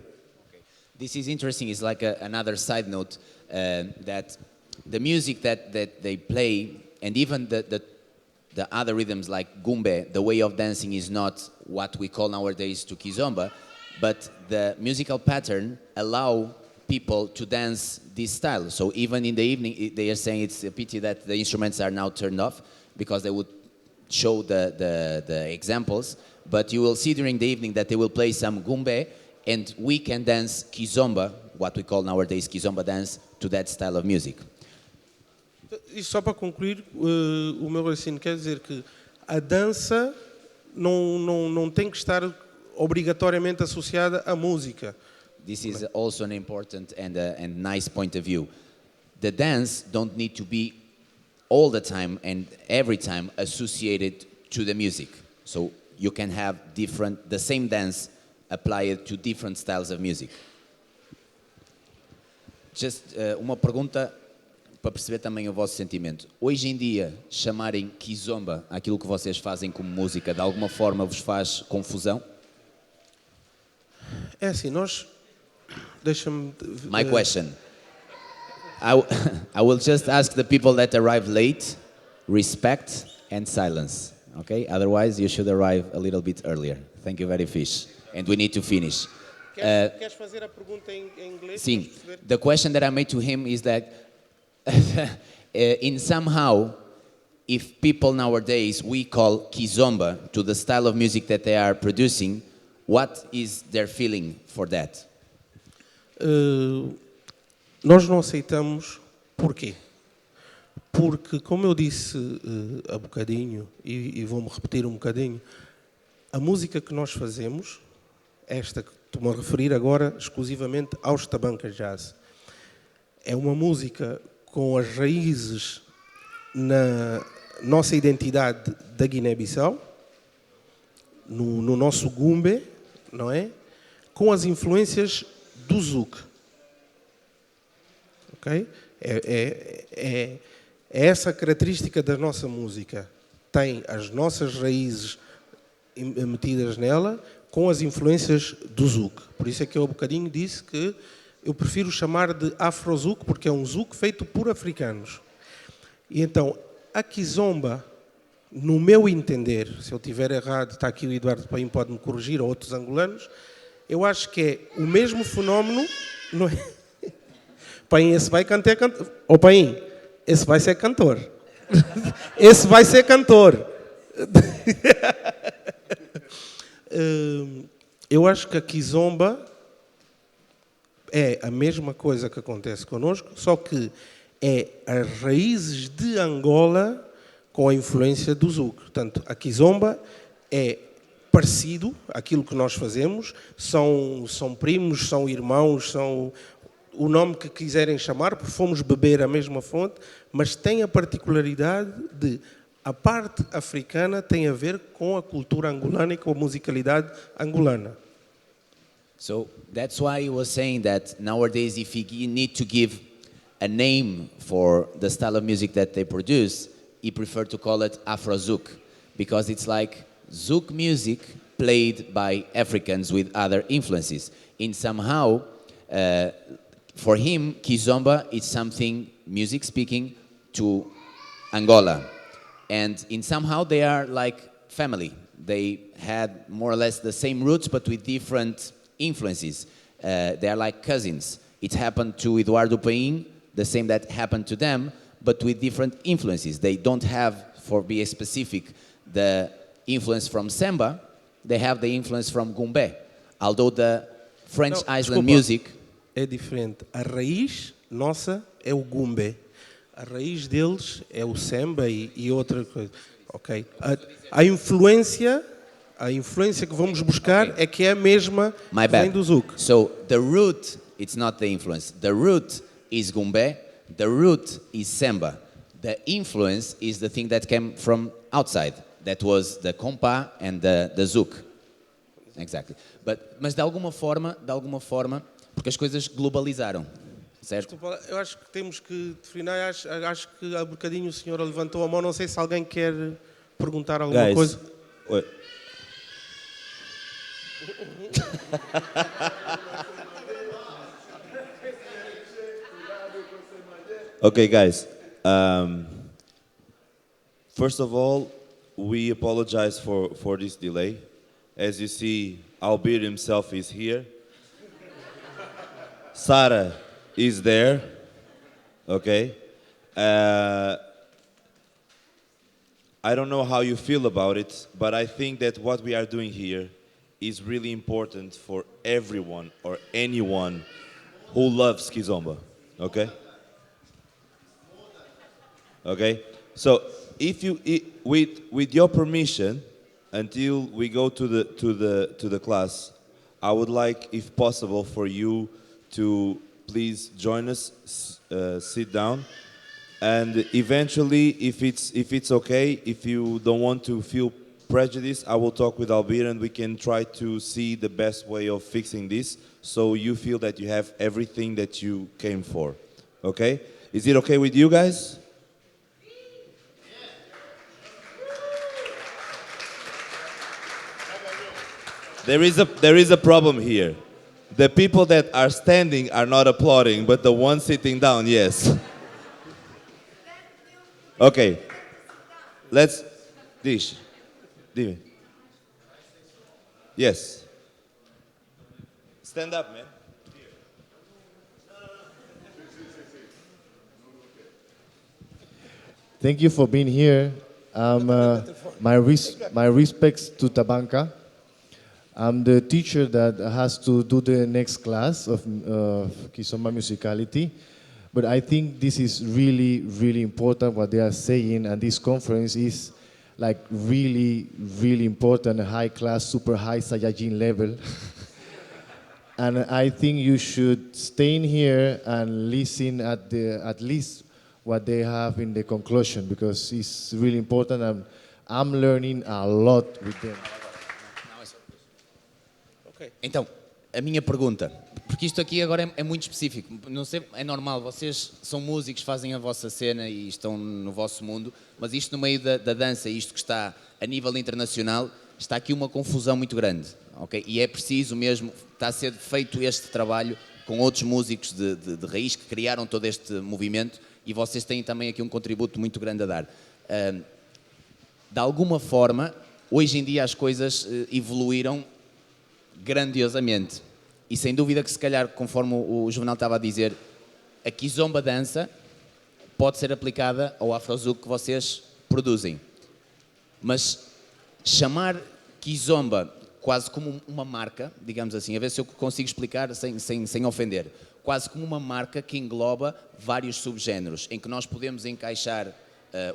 Speaker 4: This is interesting. It's like another side note that the music that they play, and even the other rhythms like Gumbe, the way of dancing is not what we call nowadays to Kizomba, but the musical pattern allow people to dance this style. So even in the evening, they are saying it's a pity that the instruments are now turned off, because they would show the examples, but you will see during the evening that they will play some gumbe, and we can dance kizomba, what we call nowadays kizomba dance, to that style of music.
Speaker 2: E só para concluir, o meu raciocínio quer dizer que a dança não tem que estar obrigatoriamente associada à música.
Speaker 4: This is also an important and nice point of view. The dance don't need to be all the time and every time associated to the music. So you can have the same dance applied to different styles of music. Just uma pergunta para perceber também o vosso sentimento. Hoje em dia, chamarem kizomba aquilo que vocês fazem como música, de alguma forma vos faz confusão?
Speaker 2: É assim, deixa-me...
Speaker 4: My question. I will just ask the people that arrive late, respect and silence. Okay? Otherwise, you should arrive a little bit earlier. Thank you very much. And we need to finish.
Speaker 2: Queres fazer a pergunta em inglês?
Speaker 4: Sim. The question that I made to him is that in somehow, if people nowadays, we call kizomba to the style of music that they are producing, what is their feeling for that?
Speaker 2: Nós não aceitamos. Porquê? Porque, como eu disse há bocadinho, e vou-me repetir um bocadinho, a música que nós fazemos, esta que estou-me a referir agora exclusivamente aos Tabanca Jazz, é uma música com as raízes na nossa identidade da Guiné-Bissau, no nosso gumbe, não é? Com as influências do zouk. Ok? É essa característica da nossa música. Tem as nossas raízes metidas nela com as influências do zouk. Por isso é que eu há bocadinho disse que eu prefiro chamar de afro-zouk, porque é um zouk feito por africanos. E então, a kizomba, no meu entender, se eu estiver errado, está aqui o Eduardo Paim, pode-me corrigir, ou outros angolanos, eu acho que é o mesmo fenómeno... Não é? Paim, esse vai cantar... Ô Paim, esse vai ser cantor. Esse vai ser cantor. Eu acho que a kizomba é a mesma coisa que acontece connosco, só que é as raízes de Angola com a influência do zouk. Portanto, a kizomba é parecido àquilo que nós fazemos, são primos, são irmãos, são o nome que quiserem chamar, porque fomos beber a mesma fonte, mas tem a particularidade de a parte africana tem a ver com a cultura angolana e com a musicalidade angolana.
Speaker 4: So that's why he was saying that nowadays if you need to give a name for the style of music that they produce, he preferred to call it Afro-Zouk, because it's like Zouk music played by Africans with other influences. In somehow, for him, kizomba is something, music speaking, to Angola. And in somehow they are like family. They had more or less the same roots, but with different influences. They are like cousins. It happened to Eduardo Paim, the same that happened to them, but with different influences. They don't have, for be specific, the influence from samba. They have the influence from gumbe. Although the French island music...
Speaker 2: É diferente. A raiz nossa é o gumbe. A raiz deles é o samba e outra coisa. Ok. A influência que vamos buscar é que é a mesma
Speaker 4: My
Speaker 2: que vem
Speaker 4: bad.
Speaker 2: do zouk.
Speaker 4: So the root, it's not the influence. The root is gumbe. The root is samba. The influence is the thing that came from outside. That was the compa and the zouk. Exactly. Mas de alguma forma, porque as coisas globalizaram, certo?
Speaker 2: Eu acho que temos que definir. Acho que há bocadinho o senhor levantou a mão. Não sei se alguém quer perguntar alguma coisa.
Speaker 1: Wait. Okay, guys. First of all, we apologize for this delay. As you see, Albir himself is here. Sarah is there. Okay. I don't know how you feel about it, but I think that what we are doing here is really important for everyone or anyone who loves Kizomba. Okay? Okay? So if you with your permission, until we go to the class, I would like, if possible, for you to please join us, sit down, and eventually, if it's okay, if you don't want to feel prejudice, I will talk with Albir and we can try to see the best way of fixing this, so you feel that you have everything that you came for. Okay? Is it okay with you guys? There is a problem here. The people that are standing are not applauding, but the ones sitting down, yes. Okay. Let's dish. Dime. Yes. Stand up, man.
Speaker 7: Thank you for being here. My respects to Tabanca. I'm the teacher that has to do the next class of Kizomba musicality. But I think this is really, really important what they are saying, and this conference is like really, really important, high class, super high Saiyajin level. And I think you should stay in here and listen at least what they have in the conclusion, because it's really important, and I'm learning a lot with them.
Speaker 4: Então, a minha pergunta, porque isto aqui agora é muito específico, não sei, é normal, vocês são músicos, fazem a vossa cena e estão no vosso mundo, mas isto no meio da dança, isto que está a nível internacional, está aqui uma confusão muito grande, ok? E é preciso mesmo, está a ser feito este trabalho com outros músicos de raiz que criaram todo este movimento, e vocês têm também aqui um contributo muito grande a dar. De alguma forma, hoje em dia as coisas evoluíram grandiosamente, e sem dúvida que, se calhar, conforme o Juvenal estava a dizer, a Kizomba dança pode ser aplicada ao Afrozouk que vocês produzem, mas chamar Kizomba quase como uma marca, digamos assim, a ver se eu consigo explicar sem ofender, quase como uma marca que engloba vários subgéneros, em que nós podemos encaixar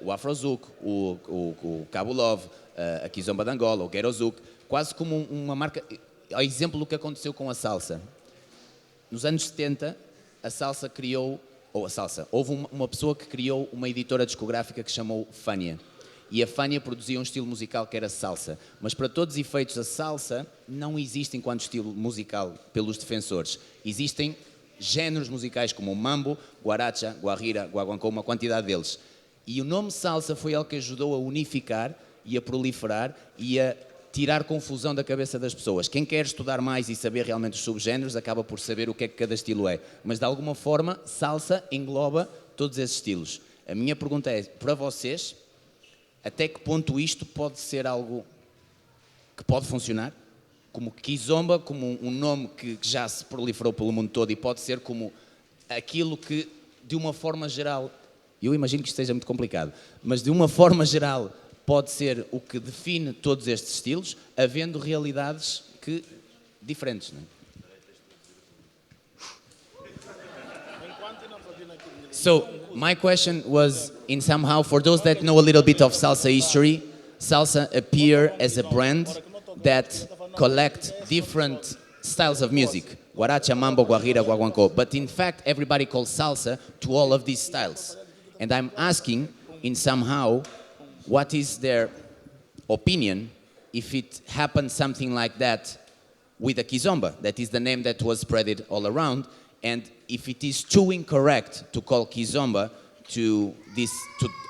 Speaker 4: o Afrozouk, o Cabo Love, a Kizomba de Angola, o Guerozouk, quase como uma marca. Ao exemplo do que aconteceu com a salsa. Nos anos 70, a salsa criou, houve uma pessoa que criou uma editora discográfica que chamou Fania. E a Fania produzia um estilo musical que era salsa. Mas para todos os efeitos, a salsa não existe enquanto estilo musical pelos defensores. Existem géneros musicais como o mambo, guaracha, guajira, guaguancó, uma quantidade deles. E o nome salsa foi algo que ajudou a unificar e a proliferar e a tirar confusão da cabeça das pessoas. Quem quer estudar mais e saber realmente os subgéneros acaba por saber o que é que cada estilo é. Mas de alguma forma, salsa engloba todos esses estilos. A minha pergunta é, para vocês, até que ponto isto pode ser algo que pode funcionar? Como Kizomba, como um nome que já se proliferou pelo mundo todo, e pode ser como aquilo que, de uma forma geral, eu imagino que isto seja muito complicado, mas de uma forma geral pode ser o que define todos estes estilos, havendo realidades diferentes, não é? So, my question was, in somehow, for those that know a little bit of salsa history, salsa appear as a brand that collect different styles of music. Guaracha, mambo, guajira, guaguancó. But in fact, everybody calls salsa to all of these styles. And I'm asking, in somehow, what is their opinion if it happened something like that with a Kizomba? That is the name that was spreaded all around. And if it is too incorrect to call Kizomba to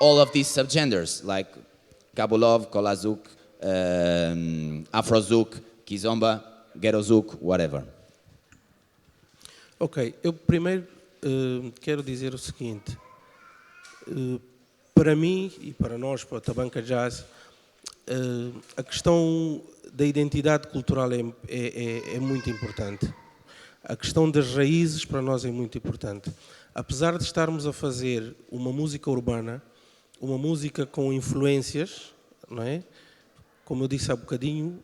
Speaker 4: all of these subgenders, like Kabulov, Kolazouk, Afrozouk, Kizomba, Guerozouk, whatever.
Speaker 2: Ok, eu primeiro quero dizer o seguinte. Para mim e para nós, para a Tabanca Jazz, a questão da identidade cultural é muito importante. A questão das raízes para nós é muito importante. Apesar de estarmos a fazer uma música urbana,
Speaker 8: uma música com influências, não é? Como eu disse há bocadinho,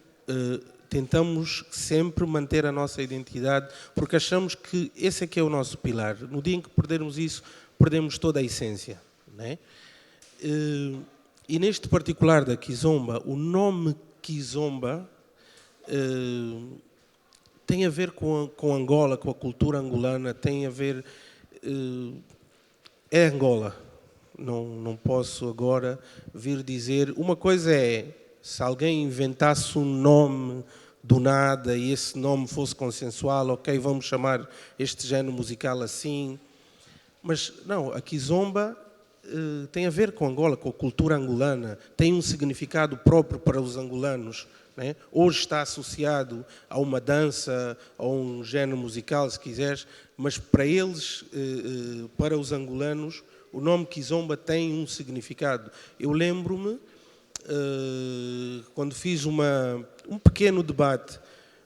Speaker 8: tentamos sempre manter a nossa identidade, porque achamos que esse é que é o nosso pilar. No dia em que perdermos isso, perdemos toda a essência, não é? E neste particular da Kizomba, o nome Kizomba tem a ver com Angola, com a cultura angolana, tem a ver... é Angola. Não posso agora vir dizer... Uma coisa é, se alguém inventasse um nome do nada e esse nome fosse consensual, ok, vamos chamar este género musical assim. Mas não, a Kizomba tem a ver com Angola, com a cultura angolana, tem um significado próprio para os angolanos. Né? Hoje está associado a uma dança, a um género musical, se quiseres, mas para eles, para os angolanos, o nome Kizomba tem um significado. Eu lembro-me, quando fiz um pequeno debate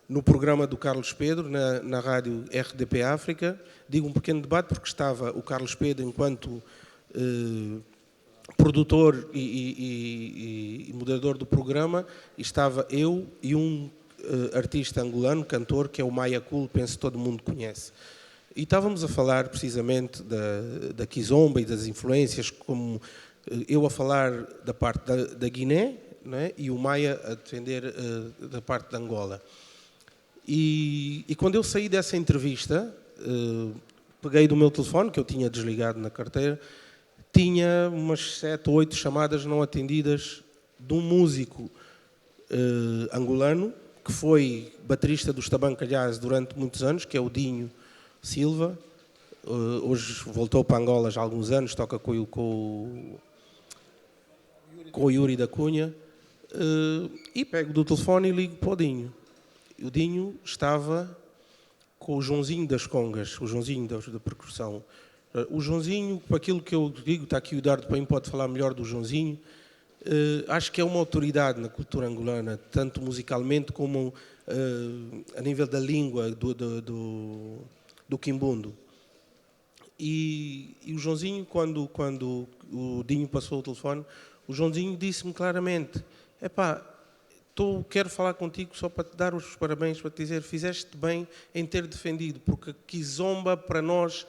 Speaker 8: no programa do Carlos Pedro, na rádio RDP África, digo um pequeno debate porque estava o Carlos Pedro enquanto produtor e moderador do programa, e estava eu e um artista angolano, cantor, que é o Maia Cool, penso que todo mundo conhece. E estávamos a falar precisamente da Kizomba e das influências, como eu a falar da parte da Guiné, não é? E o Maia a defender da parte de Angola. E quando eu saí dessa entrevista, peguei do meu telefone, que eu tinha desligado na carteira, tinha umas 7 ou 8 chamadas não atendidas de um músico angolano, que foi baterista dos Tabanca Jazz durante muitos anos, que é o Dinho Silva. Hoje voltou para Angola já há alguns anos, toca com o Yuri da Cunha. E pego do telefone e ligo para o Dinho. O Dinho estava com o Joãozinho das congas, o Joãozinho da percussão. O Joãozinho, para aquilo que eu digo, está aqui o Dardo Paim, pode falar melhor do Joãozinho, acho que é uma autoridade na cultura angolana, tanto musicalmente como a nível da língua do quimbundo. E o Joãozinho, quando o Dinho passou o telefone, o Joãozinho disse-me claramente: epá, quero falar contigo só para te dar os parabéns, para te dizer, fizeste bem em ter defendido, porque Kizomba para nós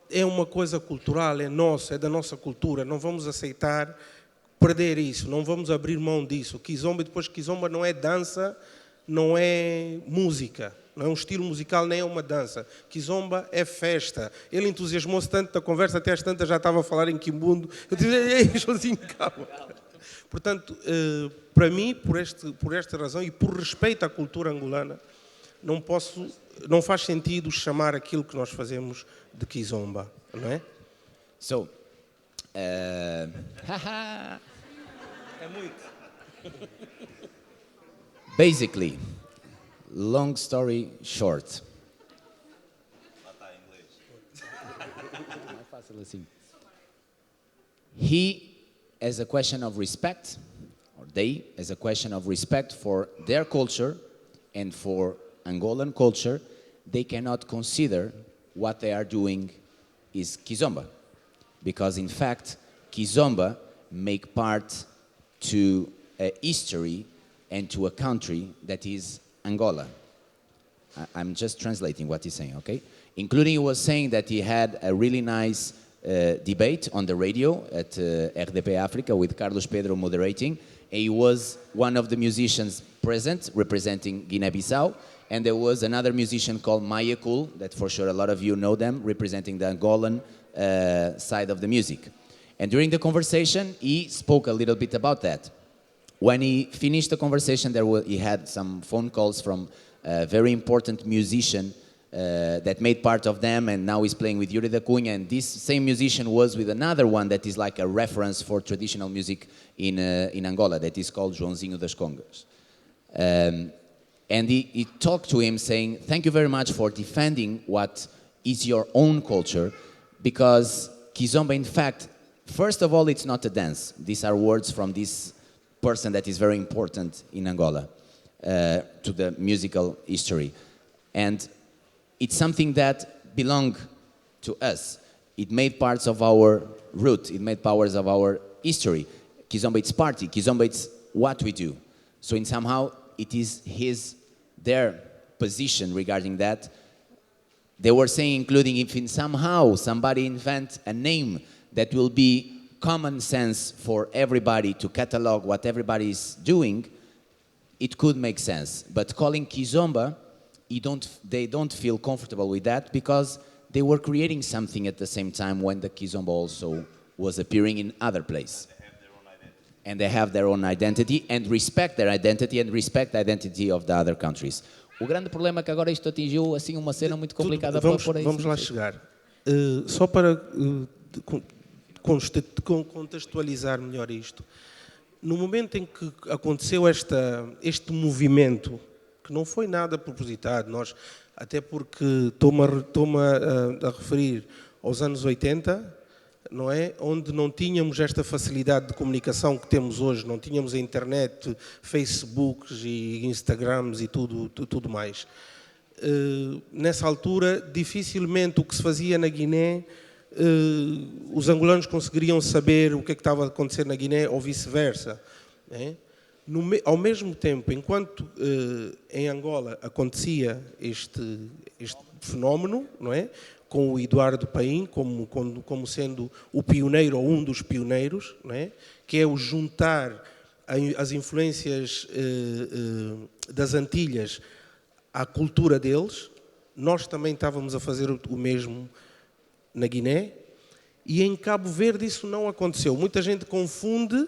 Speaker 8: é uma coisa cultural, é nossa, é da nossa cultura, não vamos aceitar perder isso, não vamos abrir mão disso. Kizomba, e depois Kizomba não é dança, não é música, não é um estilo musical, nem é uma dança. Kizomba é festa. Ele entusiasmou-se tanto da conversa, até às tantas já estava a falar em quimbundo. Eu disse: ei, Joãozinho, calma. Portanto, para mim, por esta razão e por respeito à cultura angolana, não faz sentido chamar aquilo que nós fazemos de Kizomba, não é?
Speaker 4: So,
Speaker 5: É muito.
Speaker 4: basically, long story short. He, as a question of respect, or they, as a question of respect for their culture and for Angolan culture, they cannot consider what they are doing is Kizomba. Because in fact, Kizomba make part to a history and to a country that is Angola. I'm just translating what he's saying, okay? Including he was saying that he had a really nice debate on the radio at RDP Africa with Carlos Pedro moderating. And he was one of the musicians present representing Guinea-Bissau. And there was another musician called Maia Cool, that for sure a lot of you know them, representing the Angolan side of the music. And during the conversation, he spoke a little bit about that. When he finished the conversation, he had some phone calls from a very important musician that made part of them, and now he's playing with Yuri da Cunha. And this same musician was with another one that is like a reference for traditional music in Angola, that is called Joãozinho das Congas. And he talked to him saying, thank you very much for defending what is your own culture, because Kizomba, in fact, first of all, it's not a dance. These are words from this person that is very important in Angola to the musical history. And it's something that belongs to us. It made parts of our root. It made parts of our history. Kizomba it's party. Kizomba it's what we do. So in somehow it is their position regarding that. They were saying, including if in somehow somebody invent a name that will be common sense for everybody to catalog what everybody is doing, it could make sense. But calling Kizomba, they don't feel comfortable with that because they were creating something at the same time when the Kizomba also was appearing in other places. And they have their own identity and respect their identity and respect the identity of the other countries. O grande problema é que agora isto atingiu assim uma cena muito complicada para pôr aí.
Speaker 8: Vamos lá chegar. Só para contextualizar melhor isto. No momento em que aconteceu este movimento, que não foi nada propositado, nós, até porque estou-me a referir aos anos 80, não é? Onde não tínhamos esta facilidade de comunicação que temos hoje, não tínhamos a internet, Facebooks e Instagrams e tudo mais. Nessa altura, dificilmente o que se fazia na Guiné, os angolanos conseguiriam saber o que é que estava a acontecer na Guiné ou vice-versa. Ao mesmo tempo, enquanto em Angola acontecia este fenómeno, não é? Com o Eduardo Paim como sendo o pioneiro ou um dos pioneiros, não é? Que é o juntar as influências das Antilhas à cultura deles. Nós também estávamos a fazer o mesmo na Guiné, e em Cabo Verde isso não aconteceu. Muita gente confunde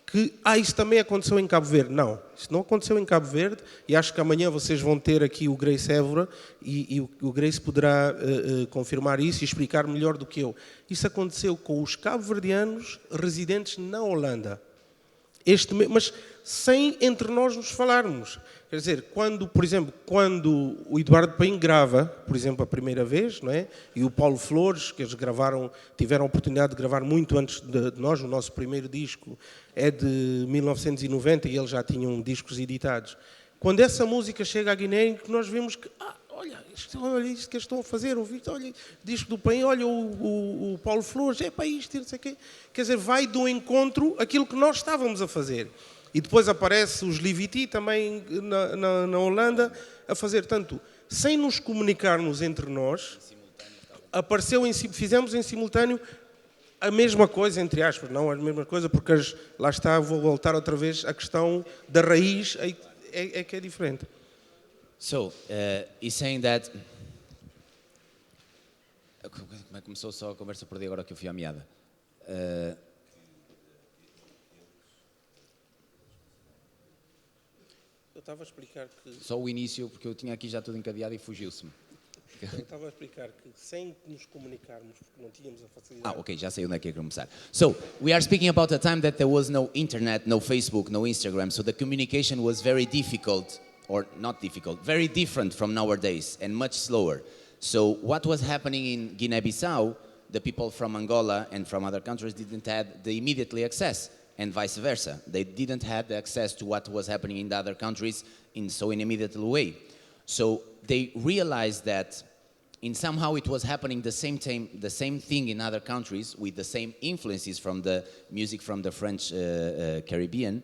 Speaker 8: que isso também aconteceu em Cabo Verde. Não, isso não aconteceu em Cabo Verde, e acho que amanhã vocês vão ter aqui o Grace Évora e o Grace poderá confirmar isso e explicar melhor do que eu. Isso aconteceu com os cabo-verdianos residentes na Holanda. Mas sem entre nós nos falarmos. Quer dizer, por exemplo, quando o Eduardo Paim grava, por exemplo, a primeira vez, não é? E o Paulo Flores, que eles tiveram a oportunidade de gravar muito antes de nós, o nosso primeiro disco é de 1990 e eles já tinham discos editados. Quando essa música chega à Guiné, nós vemos que, olha isto que eles estão a fazer, olha, disco do Paim, olha o Paulo Flores, é para isto, não sei o quê. Quer dizer, vai do encontro aquilo que nós estávamos a fazer. E depois aparece os Liviti também na Holanda a fazer tanto. Sem nos comunicarmos entre nós, fizemos em simultâneo a mesma coisa, entre aspas, não a mesma coisa, porque lá está, vou voltar outra vez à questão da raiz, é que é diferente.
Speaker 4: So, he's saying that... Como é que começou só a conversa? Perdi agora que eu fui à meada.
Speaker 8: Eu estava a explicar que...
Speaker 4: Só o início, porque eu tinha aqui já tudo encadeado e fugiu-se-me.
Speaker 8: Eu estava a explicar que sem nos comunicarmos, porque não tínhamos a facilidade...
Speaker 4: Ok, já sei onde é que é começar. So, we are speaking about a time that there was no internet, no Facebook, no Instagram, so the communication was very difficult, or not difficult, very different from nowadays and much slower. So what was happening in Guinea-Bissau, the people from Angola and from other countries didn't have the immediately access, and vice versa. They didn't have the access to what was happening in the other countries in an immediate way. So they realized that somehow it was happening the same thing in other countries with the same influences from the music from the French Caribbean,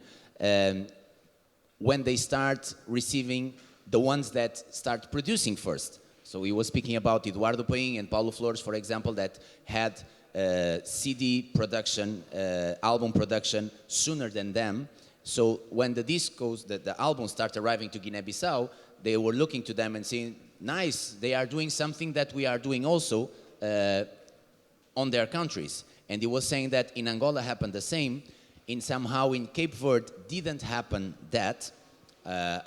Speaker 4: when they start receiving the ones that start producing first. So he was speaking about Eduardo Paim and Paulo Flores, for example, that had CD production, album production sooner than them. So when the discos, the albums start arriving to Guinea-Bissau, they were looking to them and saying, nice, they are doing something that we are doing also on their countries. And he was saying that in Angola happened the same. Somehow in Cape Verde didn't happen that,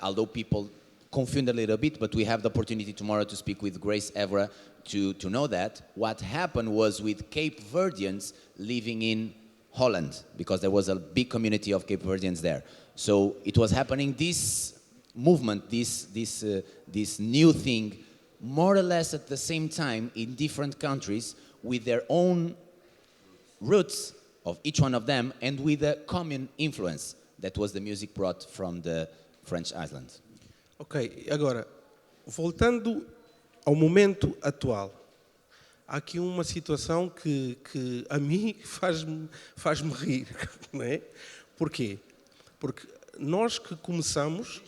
Speaker 4: although people confuse a little bit, but we have the opportunity tomorrow to speak with Grace Évora to know that. What happened was with Cape Verdeans living in Holland, because there was a big community of Cape Verdeans there. So it was happening, this movement, this new thing, more or less at the same time in different countries with their own roots of each one of them and with a common influence that was the music brought from the French islands.
Speaker 8: Ok, agora, voltando ao momento atual. há aqui uma situação que a mim faz-me rir, não é? Porquê? Porque nós que começamos...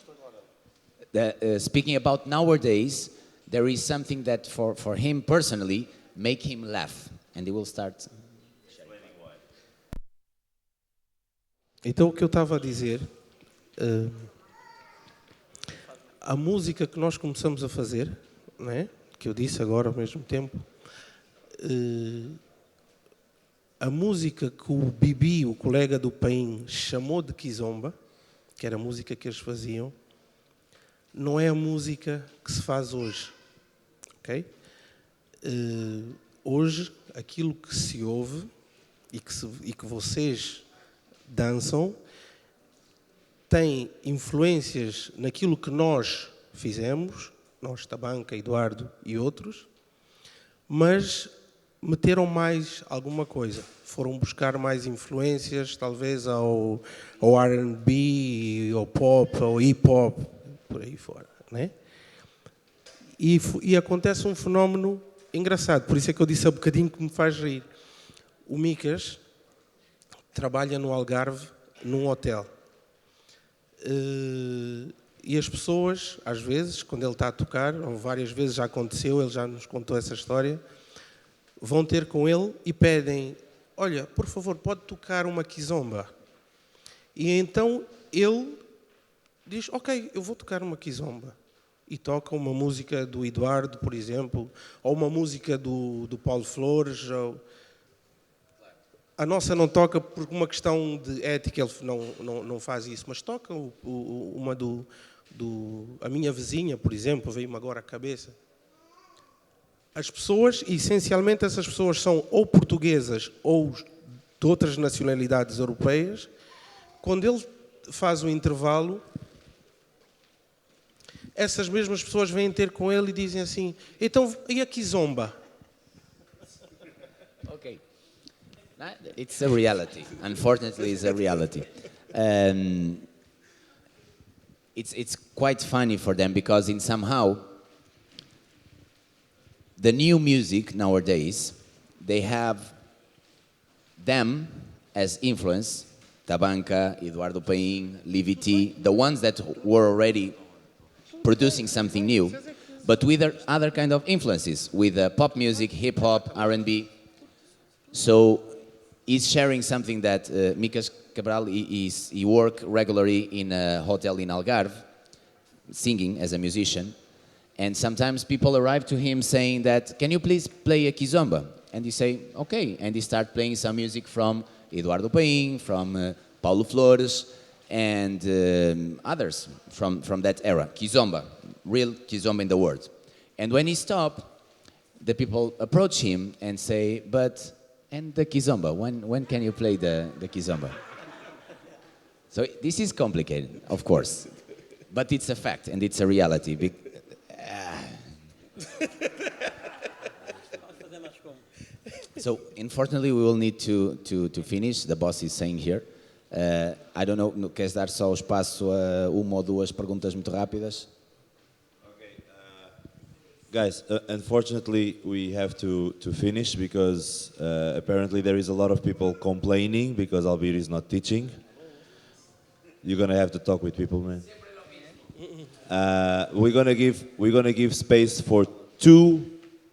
Speaker 4: Speaking about nowadays, there is something that for him personally make him laugh, and he will start.
Speaker 8: Então o que eu estava a dizer, a música que nós começamos a fazer, não é? Que eu disse agora ao mesmo tempo, a música que o Bibi, o colega do Paim, chamou de Kizomba, que era a música que eles faziam, não é a música que se faz hoje, ok? Hoje, aquilo que se ouve e que vocês dançam tem influências naquilo que nós fizemos, nós, Tabanca, Eduardo e outros, mas meteram mais alguma coisa. Foram buscar mais influências, talvez ao R&B, ao pop, ao hip-hop, por aí fora, né? E acontece um fenómeno engraçado, por isso é que eu disse há bocadinho que me faz rir. O Micas trabalha no Algarve, num hotel. E as pessoas, às vezes, quando ele está a tocar, ou várias vezes já aconteceu, ele já nos contou essa história, vão ter com ele e pedem: olha, por favor, pode tocar uma kizomba? E então ele diz: ok, eu vou tocar uma kizomba. E toca uma música do Eduardo, por exemplo, ou uma música do Paulo Flores. A nossa não toca por uma questão de ética, ele não faz isso, mas toca uma a minha vizinha, por exemplo, veio-me agora à cabeça. As pessoas, essencialmente essas pessoas são ou portuguesas ou de outras nacionalidades europeias. Quando ele faz o intervalo, essas mesmas pessoas vêm ter com ele e dizem assim: então, e a kizomba?
Speaker 4: Okay. It's a reality. Unfortunately, it's a reality. It's quite funny for them because in somehow the new music nowadays, they have them as influence, Tabanca, Eduardo Paim, Livy T, the ones that were already producing something new, but with other kind of influences, with pop music, hip hop, R&B. So he's sharing something that Micas Cabral, he work regularly in a hotel in Algarve, singing as a musician. And sometimes people arrive to him saying that, can you please play a kizomba? And he say, okay. And he start playing some music from Eduardo Paim, from Paulo Flores, and others from that era. Kizomba, real kizomba in the world. And when he stopped, the people approach him and say, but, and the kizomba, when can you play the kizomba? So this is complicated, of course, but it's a fact and it's a reality. So unfortunately we will need to finish, the boss is saying here. I don't know, queres dar só o espaço a uma ou duas perguntas muito rápidas?
Speaker 1: Guys, unfortunately, we have to finish because apparently there is a lot of people complaining because Albir is not teaching. You're gonna have to talk with people, man. We're gonna give space for 2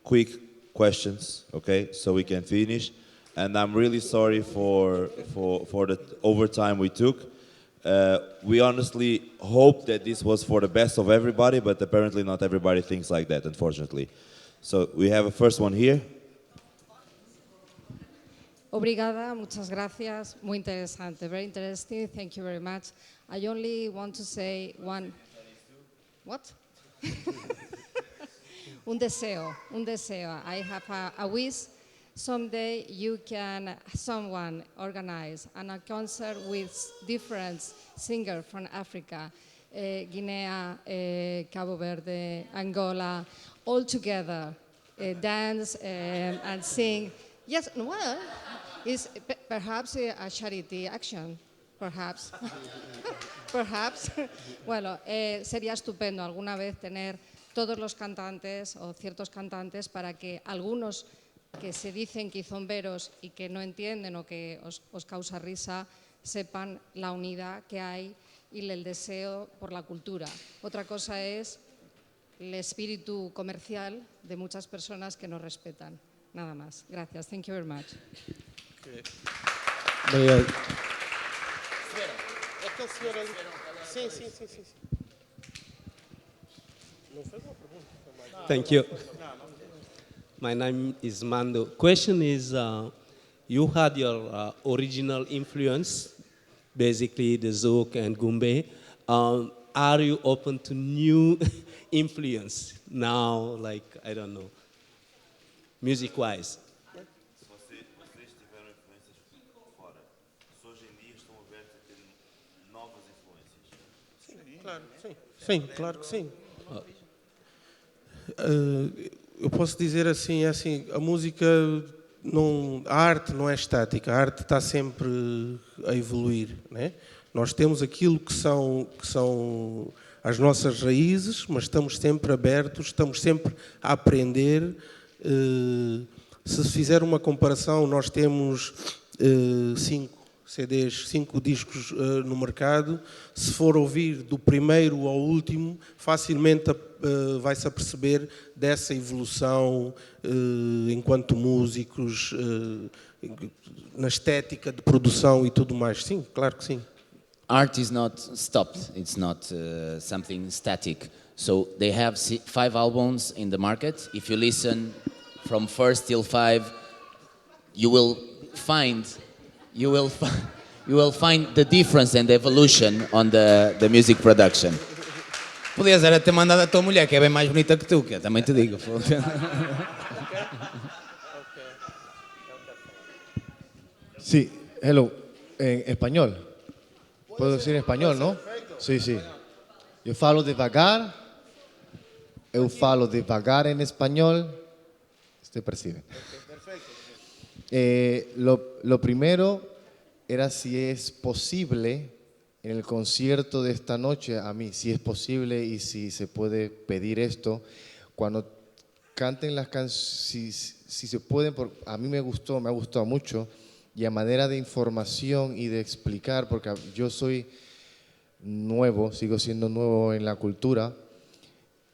Speaker 1: quick questions, okay? So we can finish. And I'm really sorry for the overtime we took. We honestly hope that this was for the best of everybody, but apparently not everybody thinks like that, unfortunately. So we have a first one here.
Speaker 9: Obrigada, muchas gracias. Muy interesante, very interesting. Thank you very much. I only want to say one. What? Un deseo. I have a wish. Someday someone organize a concert with different singers from Africa, Guinea, Cabo Verde, Angola, all together, dance and sing. Yes, well, it's perhaps a charity action, perhaps. Perhaps. Bueno, sería estupendo alguna vez tener todos los cantantes o ciertos cantantes para que algunos que se dicen quizomberos y que no entienden o que os causa risa, sepan la unidad que hay y el deseo por la cultura. Otra cosa es el espíritu comercial de muchas personas que no respetan. Nada más. Gracias. Thank you very much.
Speaker 8: Aquele senhor ali. Sim. Não fez uma pergunta.
Speaker 10: Thank you. My name is Mando. Question is, you had your original influence, basically the Zouk and Gumbe. Are you open to new influence now, like, I don't know, music-wise?
Speaker 1: Se vocês tiveram influências fora, se hoje em dia estão abertos a ter novas influências?
Speaker 8: Sim, claro que sim. Eu posso dizer assim, a música, a arte não é estática, a arte está sempre a evoluir, né? Nós temos aquilo que são as nossas raízes, mas estamos sempre abertos, estamos sempre a aprender. Se fizer uma comparação, nós temos 5 CDs, 5 discos no mercado. Se for ouvir do primeiro ao último, facilmente vai-se aperceber dessa evolução enquanto músicos, na estética de produção e tudo mais. Sim, claro que sim.
Speaker 4: Art is not stopped, it's not something static. So they have 5 albums in the market. If you listen from first till 5, you will find the difference and the evolution on the music production. Podias era ter mandado a tua mulher, que é bem mais bonita que tu, que eu também te digo.
Speaker 7: Sí, hello, en español. Puedo decir en español, ¿no? Sí. Eu falo devagar en español. Usted percibe. Lo primero era si es posible en el concierto de esta noche, a mí, si es posible y si se puede pedir esto, cuando canten las canciones, si se pueden, a mí me ha gustado mucho, y a manera de información y de explicar, porque yo soy nuevo, sigo siendo nuevo en la cultura,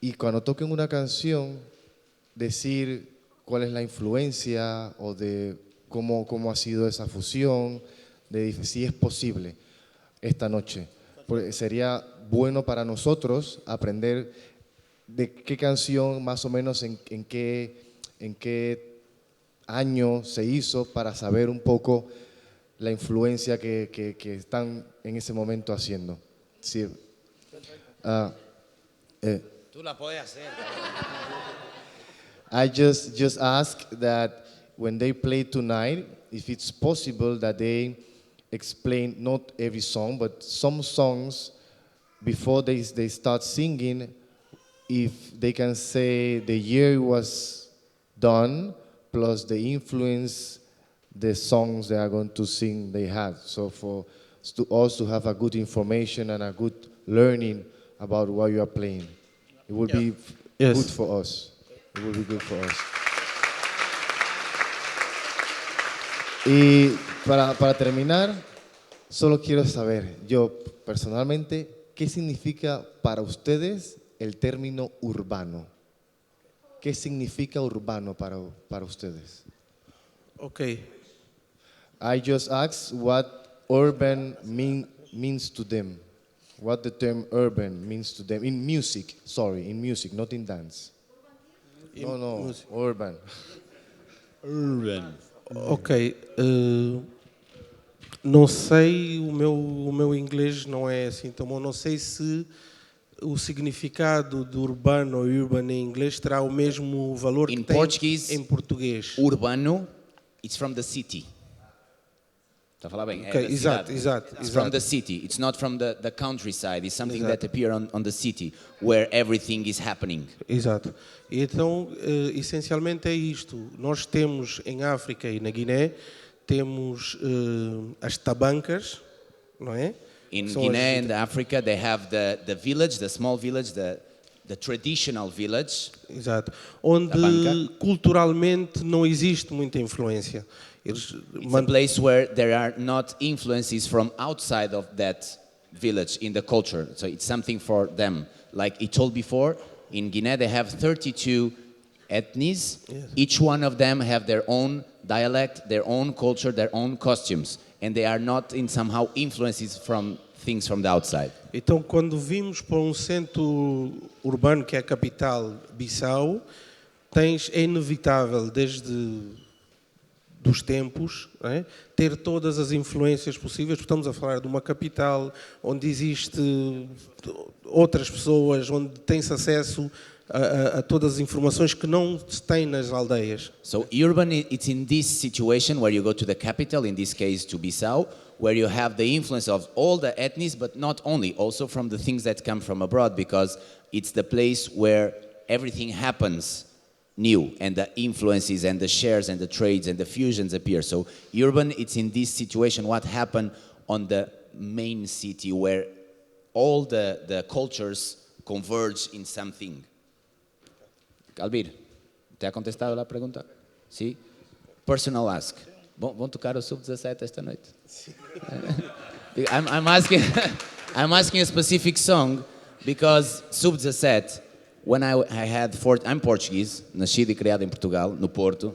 Speaker 7: y cuando toquen una canción, decir cuál es la influencia o de cómo ha sido esa fusión, si es posible esta noche. Porque sería bueno para nosotros aprender de qué canción más o menos en qué año se hizo, para saber un poco la influencia que están en ese momento haciendo. Sí.
Speaker 4: Tú la puedes hacer.
Speaker 7: I just ask that when they play tonight, if it's possible that they explain not every song, but some songs before they start singing, if they can say the year it was done, plus the influence the songs they are going to sing they had. So for us to have a good information and a good learning about what you are playing. It would be good for us. It would be good for us. Y para terminar, solo quiero saber, yo personalmente, ¿qué significa para ustedes el término urbano? ¿Qué significa urbano para ustedes?
Speaker 8: Okay.
Speaker 7: I just asked what urban means to them. What the term urban means to them. In music, not in dance.
Speaker 8: Music.
Speaker 7: Urban.
Speaker 8: Ok. Não sei, o meu inglês não é assim tão bom. Não sei se o significado de urbano ou urban em inglês terá o mesmo valor que tem em português.
Speaker 4: Urbano, it's from the city. Está a falar bem?
Speaker 8: Okay, exato.
Speaker 4: It's from the city. It's not from the countryside. It's something that appears on the city, where everything is happening.
Speaker 8: Exato. Então, essencialmente é isto. Nós temos em África e na Guiné, temos as tabancas, não é?
Speaker 4: In Guinea and Africa, they have the village, the small village, the traditional village.
Speaker 8: Exato. Onde
Speaker 4: Tabanca.
Speaker 8: culturalmente não existe muita influência. Eles
Speaker 4: It's a place where there are not influences from outside of that village in the culture. So it's something for them. Like he told before, in Guinea they have 32 ethnies.
Speaker 8: Yes.
Speaker 4: Each one of them have their own dialect, their own culture, their own costumes. And they are not in somehow influences from things from the outside.
Speaker 8: Então, quando vimos para um centro urbano que é a capital, Bissau, é inevitável, desde dos tempos, não é? Ter todas as influências possíveis, porque estamos a falar de uma capital onde existe outras pessoas, onde tem-se acesso a todas as informações que não se tem nas aldeias.
Speaker 4: So urban, it's in this situation where you go to the capital, in this case to Bissau, where you have the influence of all the ethnies, but not only, also from the things that come from abroad, because it's the place where everything happens new, and the influences and the shares and the trades and the fusions appear. So urban, it's in this situation what happened on the main city where all the cultures converge in something. Albir, ¿te ha contestado la pregunta? Sí. Personal ask. ¿Vão tocar o Sub-17 esta noite? I'm asking I'm asking a specific song because Sub-17, when I had I'm Portuguese, nascido e criado em Portugal, no Porto.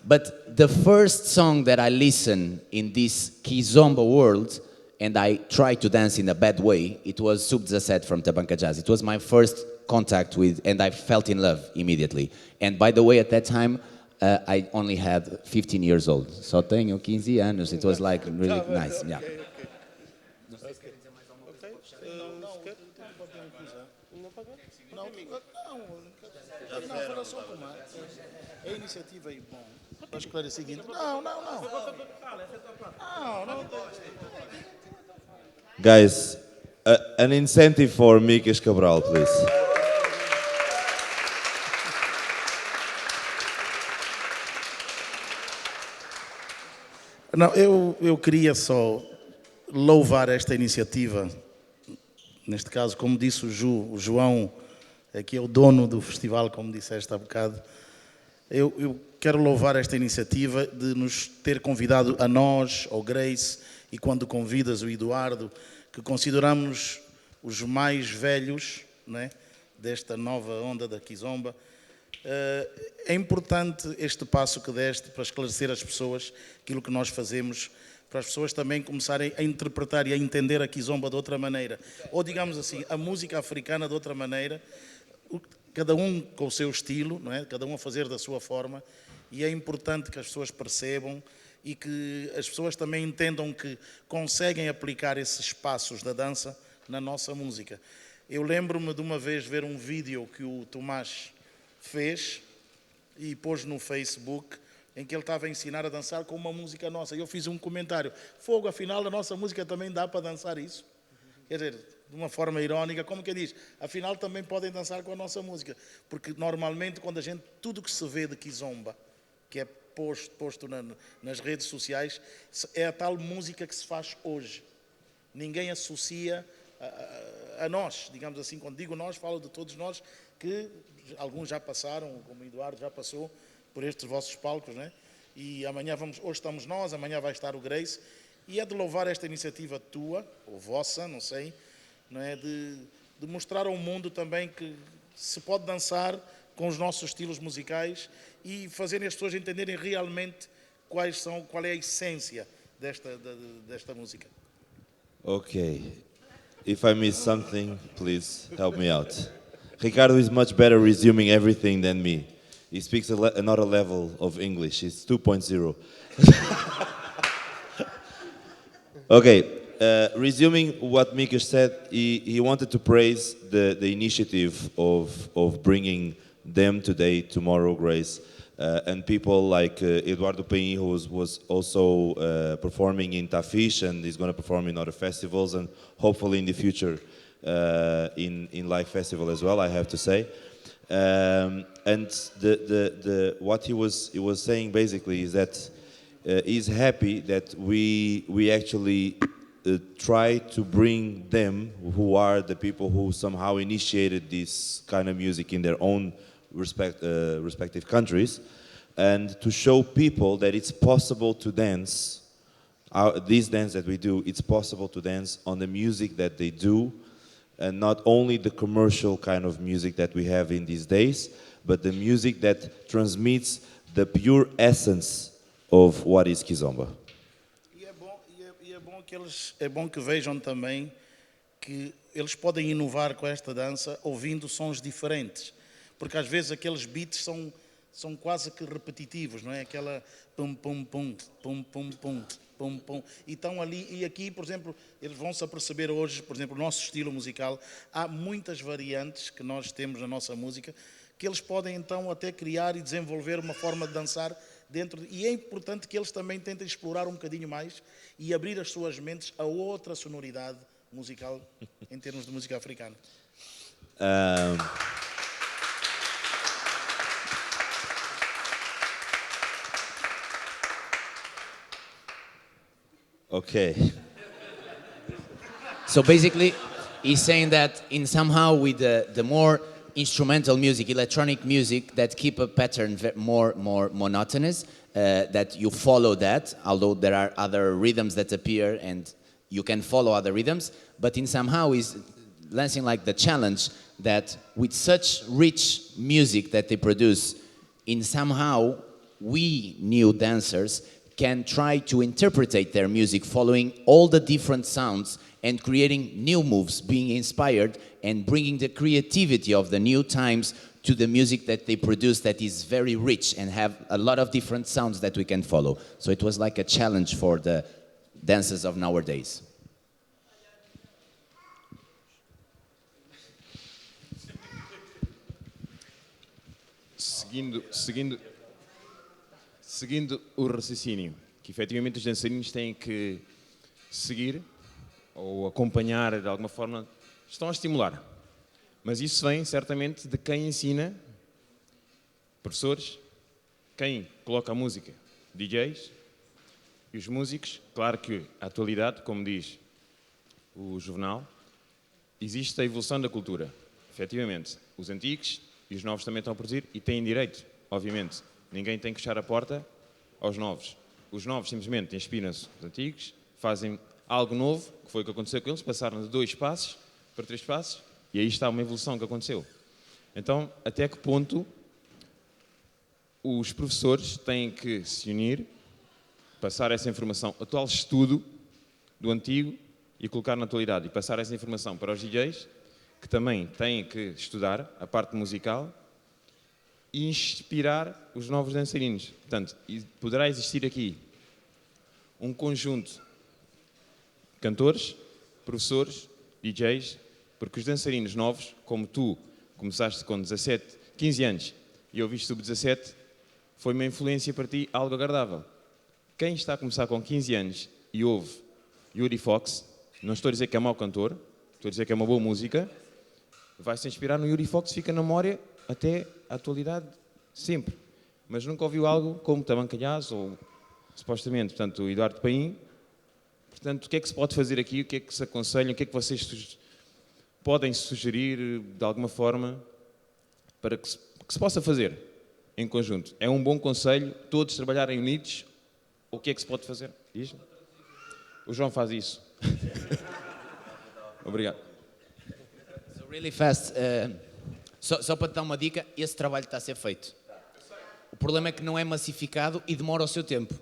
Speaker 4: But the first song that I listened in this Kizomba world, and I tried to dance in a bad way, it was Sub-17 from Tabanca Jazz. It was my first contact with, and I felt in love immediately. And by the way, at that time, I only had 15 years old. Só tenho 15 anos. It was like really nice. Yeah.
Speaker 3: A iniciativa é bom. Para esclarecer o seguinte. Não.
Speaker 1: Guys, an incentive for Micas Cabral, please.
Speaker 3: Não, eu queria só louvar esta iniciativa. Neste caso, como disse o João, que é o dono do festival, como disseste há bocado, eu quero louvar esta iniciativa de nos ter convidado a nós, ao Grace, e quando convidas o Eduardo, que consideramos os mais velhos, né, desta nova onda da Kizomba. É importante este passo que deste para esclarecer às pessoas aquilo que nós fazemos, para as pessoas também começarem a interpretar e a entender a Kizomba de outra maneira. Ou, digamos assim, a música africana de outra maneira, cada um com o seu estilo, não é? Cada um a fazer da sua forma, e é importante que as pessoas percebam e que as pessoas também entendam que conseguem aplicar esses passos da dança na nossa música. Eu lembro-me de uma vez ver um vídeo que o Tomás fez e pôs no Facebook, em que ele estava a ensinar a dançar com uma música nossa. E eu fiz um comentário: fogo, afinal a nossa música também dá para dançar isso? Quer dizer, de uma forma irónica, como que diz? Afinal também podem dançar com a nossa música. Porque normalmente quando a gente, tudo que se vê de Kizomba, que é posto nas redes sociais, é a tal música que se faz hoje. Ninguém associa a nós, digamos assim. Quando digo nós, falo de todos nós, que alguns já passaram, como o Eduardo já passou por estes vossos palcos, né? E amanhã hoje estamos nós, amanhã vai estar o Grace, e é de louvar esta iniciativa tua, ou vossa, não sei, não é? De mostrar ao mundo também que se pode dançar com os nossos estilos musicais e fazerem as pessoas entenderem realmente qual é a essência desta música.
Speaker 1: Okay. If I miss something, please help me out. Ricardo is much better resuming everything than me. He speaks another level of English. It's 2.0. Okay, resuming what Mikas said, he wanted to praise the initiative of bringing them today, tomorrow, Grace, and people like Eduardo Pein, who was also performing in Tafish and is going to perform in other festivals and hopefully in the future in Live Festival as well, I have to say. And what he was saying basically is that he's happy that we actually try to bring them, who are the people who somehow initiated this kind of music in their own respective countries, and to show people that it's possible to dance, this dance that we do, it's possible to dance on the music that they do, and not only the commercial kind of music that we have in these days, but the music that transmits the pure essence of what is Kizomba.
Speaker 3: É bom que vejam também que eles podem inovar com esta dança ouvindo sons diferentes, porque às vezes aqueles beats são quase que repetitivos, não é? Aquela pum pum pum pum pum pum pum pum, e estão ali, e aqui, por exemplo, eles vão se aperceber hoje, por exemplo, o nosso estilo musical, há muitas variantes que nós temos na nossa música, que eles podem então até criar e desenvolver uma forma de dançar dentro, e é importante que eles também tentem explorar um bocadinho mais e abrir as suas mentes a outra sonoridade musical em termos de música africana.
Speaker 1: Okay.
Speaker 4: So basically, he's saying that in somehow with the more instrumental music, electronic music that keep a pattern more monotonous, that you follow that, although there are other rhythms that appear and you can follow other rhythms, but in somehow is lancing like the challenge that with such rich music that they produce, in somehow we new dancers can try to interpret their music following all the different sounds and creating new moves, being inspired and bringing the creativity of the new times to the music that they produce that is very rich and have a lot of different sounds that we can follow. So it was like a challenge for the dancers of nowadays.
Speaker 11: Seguindo o raciocínio, que efetivamente os dançarinos têm que seguir ou acompanhar de alguma forma, estão a estimular. Mas isso vem certamente de quem ensina, professores, quem coloca a música, DJs e os músicos. Claro que a atualidade, como diz o Juvenal, existe a evolução da cultura. Efetivamente, os antigos e os novos também estão a produzir e têm direito, obviamente. Ninguém tem que fechar a porta aos novos. Os novos simplesmente inspiram-se nos antigos, fazem algo novo, que foi o que aconteceu com eles, passaram de 2 passos para 3 passos, e aí está uma evolução que aconteceu. Então, até que ponto os professores têm que se unir, passar essa informação, atual estudo do antigo e colocar na atualidade, e passar essa informação para os DJs, que também têm que estudar a parte musical e inspirar os novos dançarinos. Portanto, poderá existir aqui um conjunto de cantores, professores, DJs, porque os dançarinos novos, como tu, começaste com 17, 15 anos e ouviste sub-17, foi uma influência para ti algo agradável. Quem está a começar com 15 anos e ouve Yuri Fox, não estou a dizer que é mau cantor, estou a dizer que é uma boa música, vai se inspirar no Yuri Fox, fica na memória até a atualidade, sempre. Mas nunca ouviu algo como Tabanca Jazz ou, supostamente, portanto, o Eduardo Paim. Portanto, o que é que se pode fazer aqui? O que é que se aconselha? O que é que vocês podem sugerir, de alguma forma, para que se possa fazer em conjunto? É um bom conselho, todos trabalharem unidos? O que é que se pode fazer? Diz? O João faz isso. Obrigado.
Speaker 4: So really fast, só para te dar uma dica, esse trabalho está a ser feito. O problema é que não é massificado e demora o seu tempo.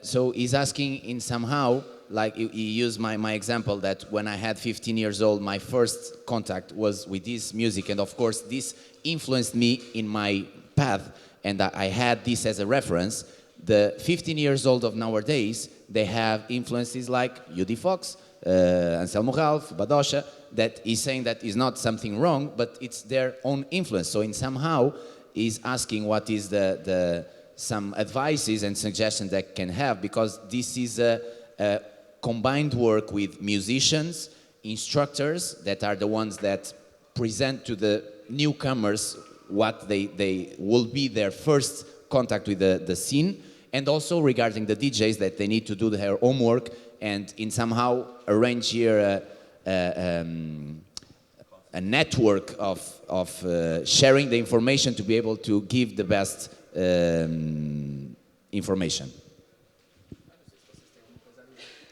Speaker 4: So he's asking in somehow, like he used my example that when I had 15 years old, my first contact was with this music, and of course this influenced me in my path, and I had this as a reference. The 15 years old of nowadays, they have influences like Judy Fox, Anselmo Ralph, Badosha, that is saying that is not something wrong, but it's their own influence. So in somehow, is asking what is some advices and suggestions that can have, because this is a combined work with musicians, instructors that are the ones that present to the newcomers what they will be their first contact with the scene, and also regarding the DJs that they need to do their homework and in somehow arrange here a network of sharing the information to be able to give the best information.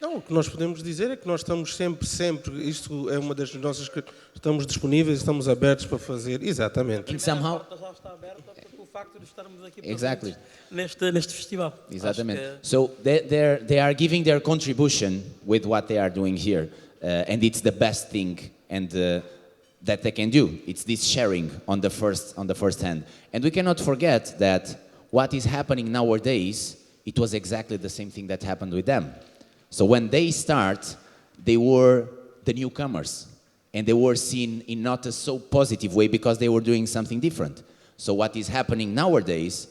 Speaker 8: Não, o que nós podemos dizer é que nós estamos sempre, isto é uma das nossas, estamos disponíveis, estamos abertos para fazer, exatamente.
Speaker 4: In somehow,
Speaker 12: A porta já está aberta porque o facto de estarmos aqui
Speaker 4: exactly.
Speaker 12: neste festival.
Speaker 4: Exatamente.
Speaker 12: Acho que-
Speaker 4: So they are giving their contribution with what they are doing here, and it's the best thing and that they can do. It's this sharing on the first hand, and we cannot forget that what is happening nowadays. It was exactly the same thing that happened with them. So when they start, they were the newcomers, and they were seen in not a so positive way because they were doing something different. So what is happening nowadays,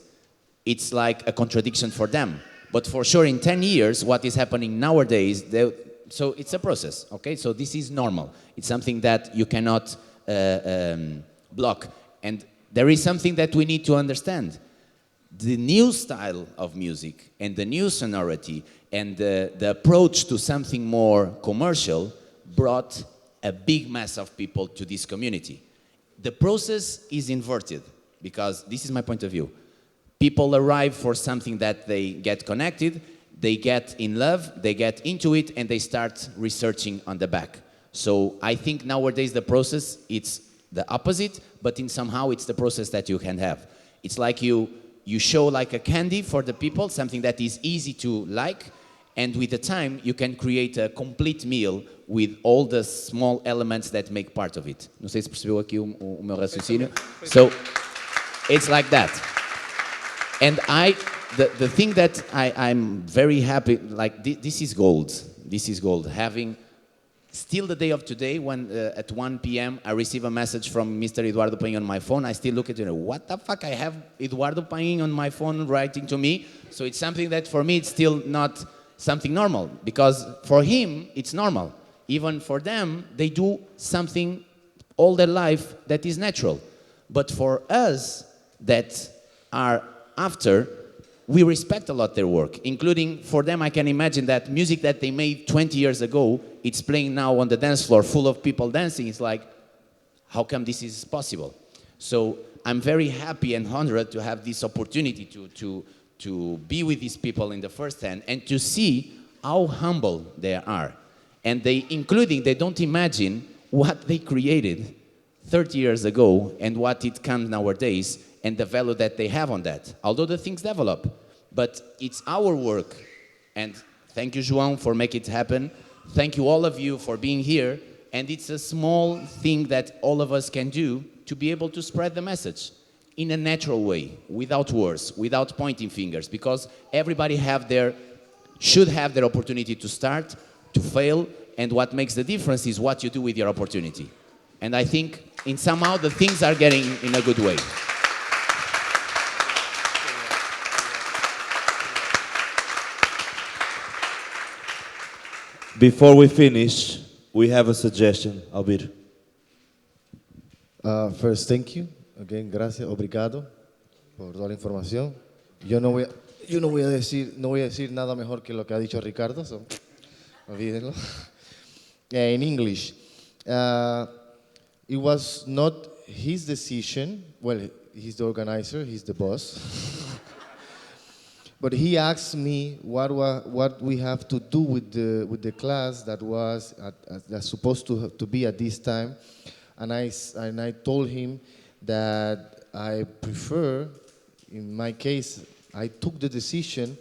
Speaker 4: it's like a contradiction for them. But for sure, in 10 years, what is happening nowadays, so it's a process, okay? So this is normal. It's something that you cannot block. And there is something that we need to understand. The new style of music and the new sonority and the approach to something more commercial brought a big mass of people to this community. The process is inverted because this is my point of view. People arrive for something that they get connected, they get in love, they get into it, and they start researching on the back. So I think nowadays the process, it's the opposite, but in somehow it's the process that you can have. It's like you show like a candy for the people, something that is easy to like, and with the time you can create a complete meal with all the small elements that make part of it. Não sei se percebeu aqui o meu raciocínio. So it's like that. And the thing that I'm very happy, like this is gold. This is gold. Having still the day of today, when at 1 p.m. I receive a message from Mr. Eduardo Paim on my phone, I still look at it and what the fuck, I have Eduardo Paim on my phone writing to me. So it's something that for me it's still not something normal, because for him it's normal. Even for them, they do something all their life that is natural. But for us that are after, we respect a lot their work, including for them, I can imagine that music that they made 20 years ago, it's playing now on the dance floor full of people dancing. It's like, how come this is possible? So I'm very happy and honored to have this opportunity to be with these people in the first hand and to see how humble they are. And they don't imagine what they created 30 years ago and what it comes nowadays and the value that they have on that, although the things develop. But it's our work, and thank you, João, for making it happen. Thank you, all of you, for being here, and it's a small thing that all of us can do to be able to spread the message in a natural way, without words, without pointing fingers, because everybody should have their opportunity to start, to fail, and what makes the difference is what you do with your opportunity. And I think, in somehow, the things are getting in a good way.
Speaker 1: Before we finish, we have a suggestion, Albir.
Speaker 7: First, thank you. Again, gracias, obrigado por toda la información. Yo no voy a decir nada mejor que lo que ha dicho Ricardo, so olvídenlo. In English, it was not his decision. Well, he's the organizer, he's the boss. But he asked me what we have to do with the class that was that's supposed to be at this time, and I told him that I prefer, in my case, I took the decision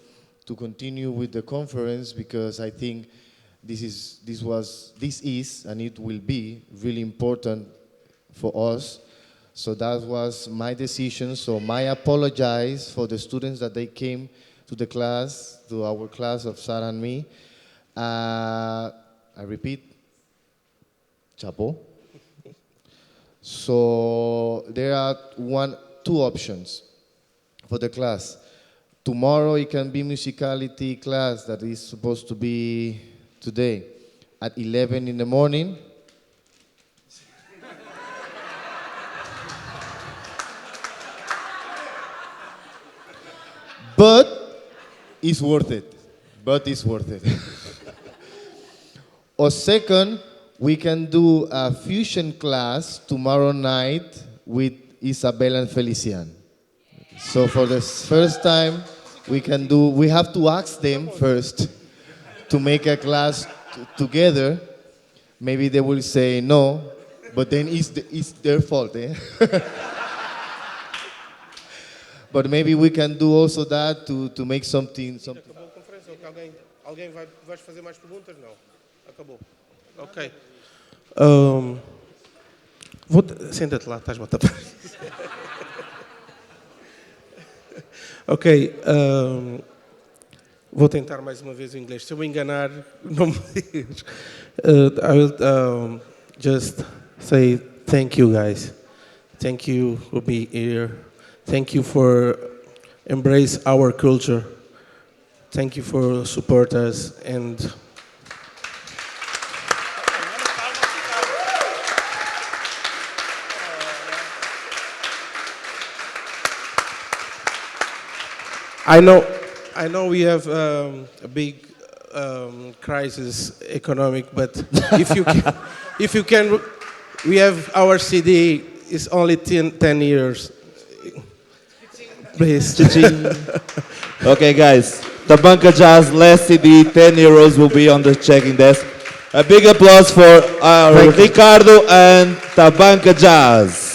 Speaker 7: to continue with the conference because I think this is and it will be really important for us. So that was my decision. So I apologize for the students that they came to the class, to our class of Sarah and me. I repeat, chapo. So there are two options for the class. Tomorrow it can be musicality class that is supposed to be today at 11 in the morning. But it's worth it. Or second, we can do a fusion class tomorrow night with Isabel and Felician. So for the first time, we have to ask them first to make a class together. Maybe they will say no, but then it's their fault, eh? But maybe we can do also that to make something.
Speaker 8: Acabou a conferência? Alguém vais fazer mais perguntas? Não. Acabou. Ok. Senta-te lá, estás-me a tapar. Ok. Vou tentar mais uma vez o inglês. Se eu me enganar, não me digas. I will just say thank you, guys. Thank you for being here. Thank you for embrace our culture. Thank you for support us and I know we have a big crisis economic, but if you can, we have our CD. It's only 10 years. Please.
Speaker 1: Okay, guys. Tabanca Jazz, last CD, 10 euros will be on the checking desk. A big applause for Ricardo and Tabanca Jazz.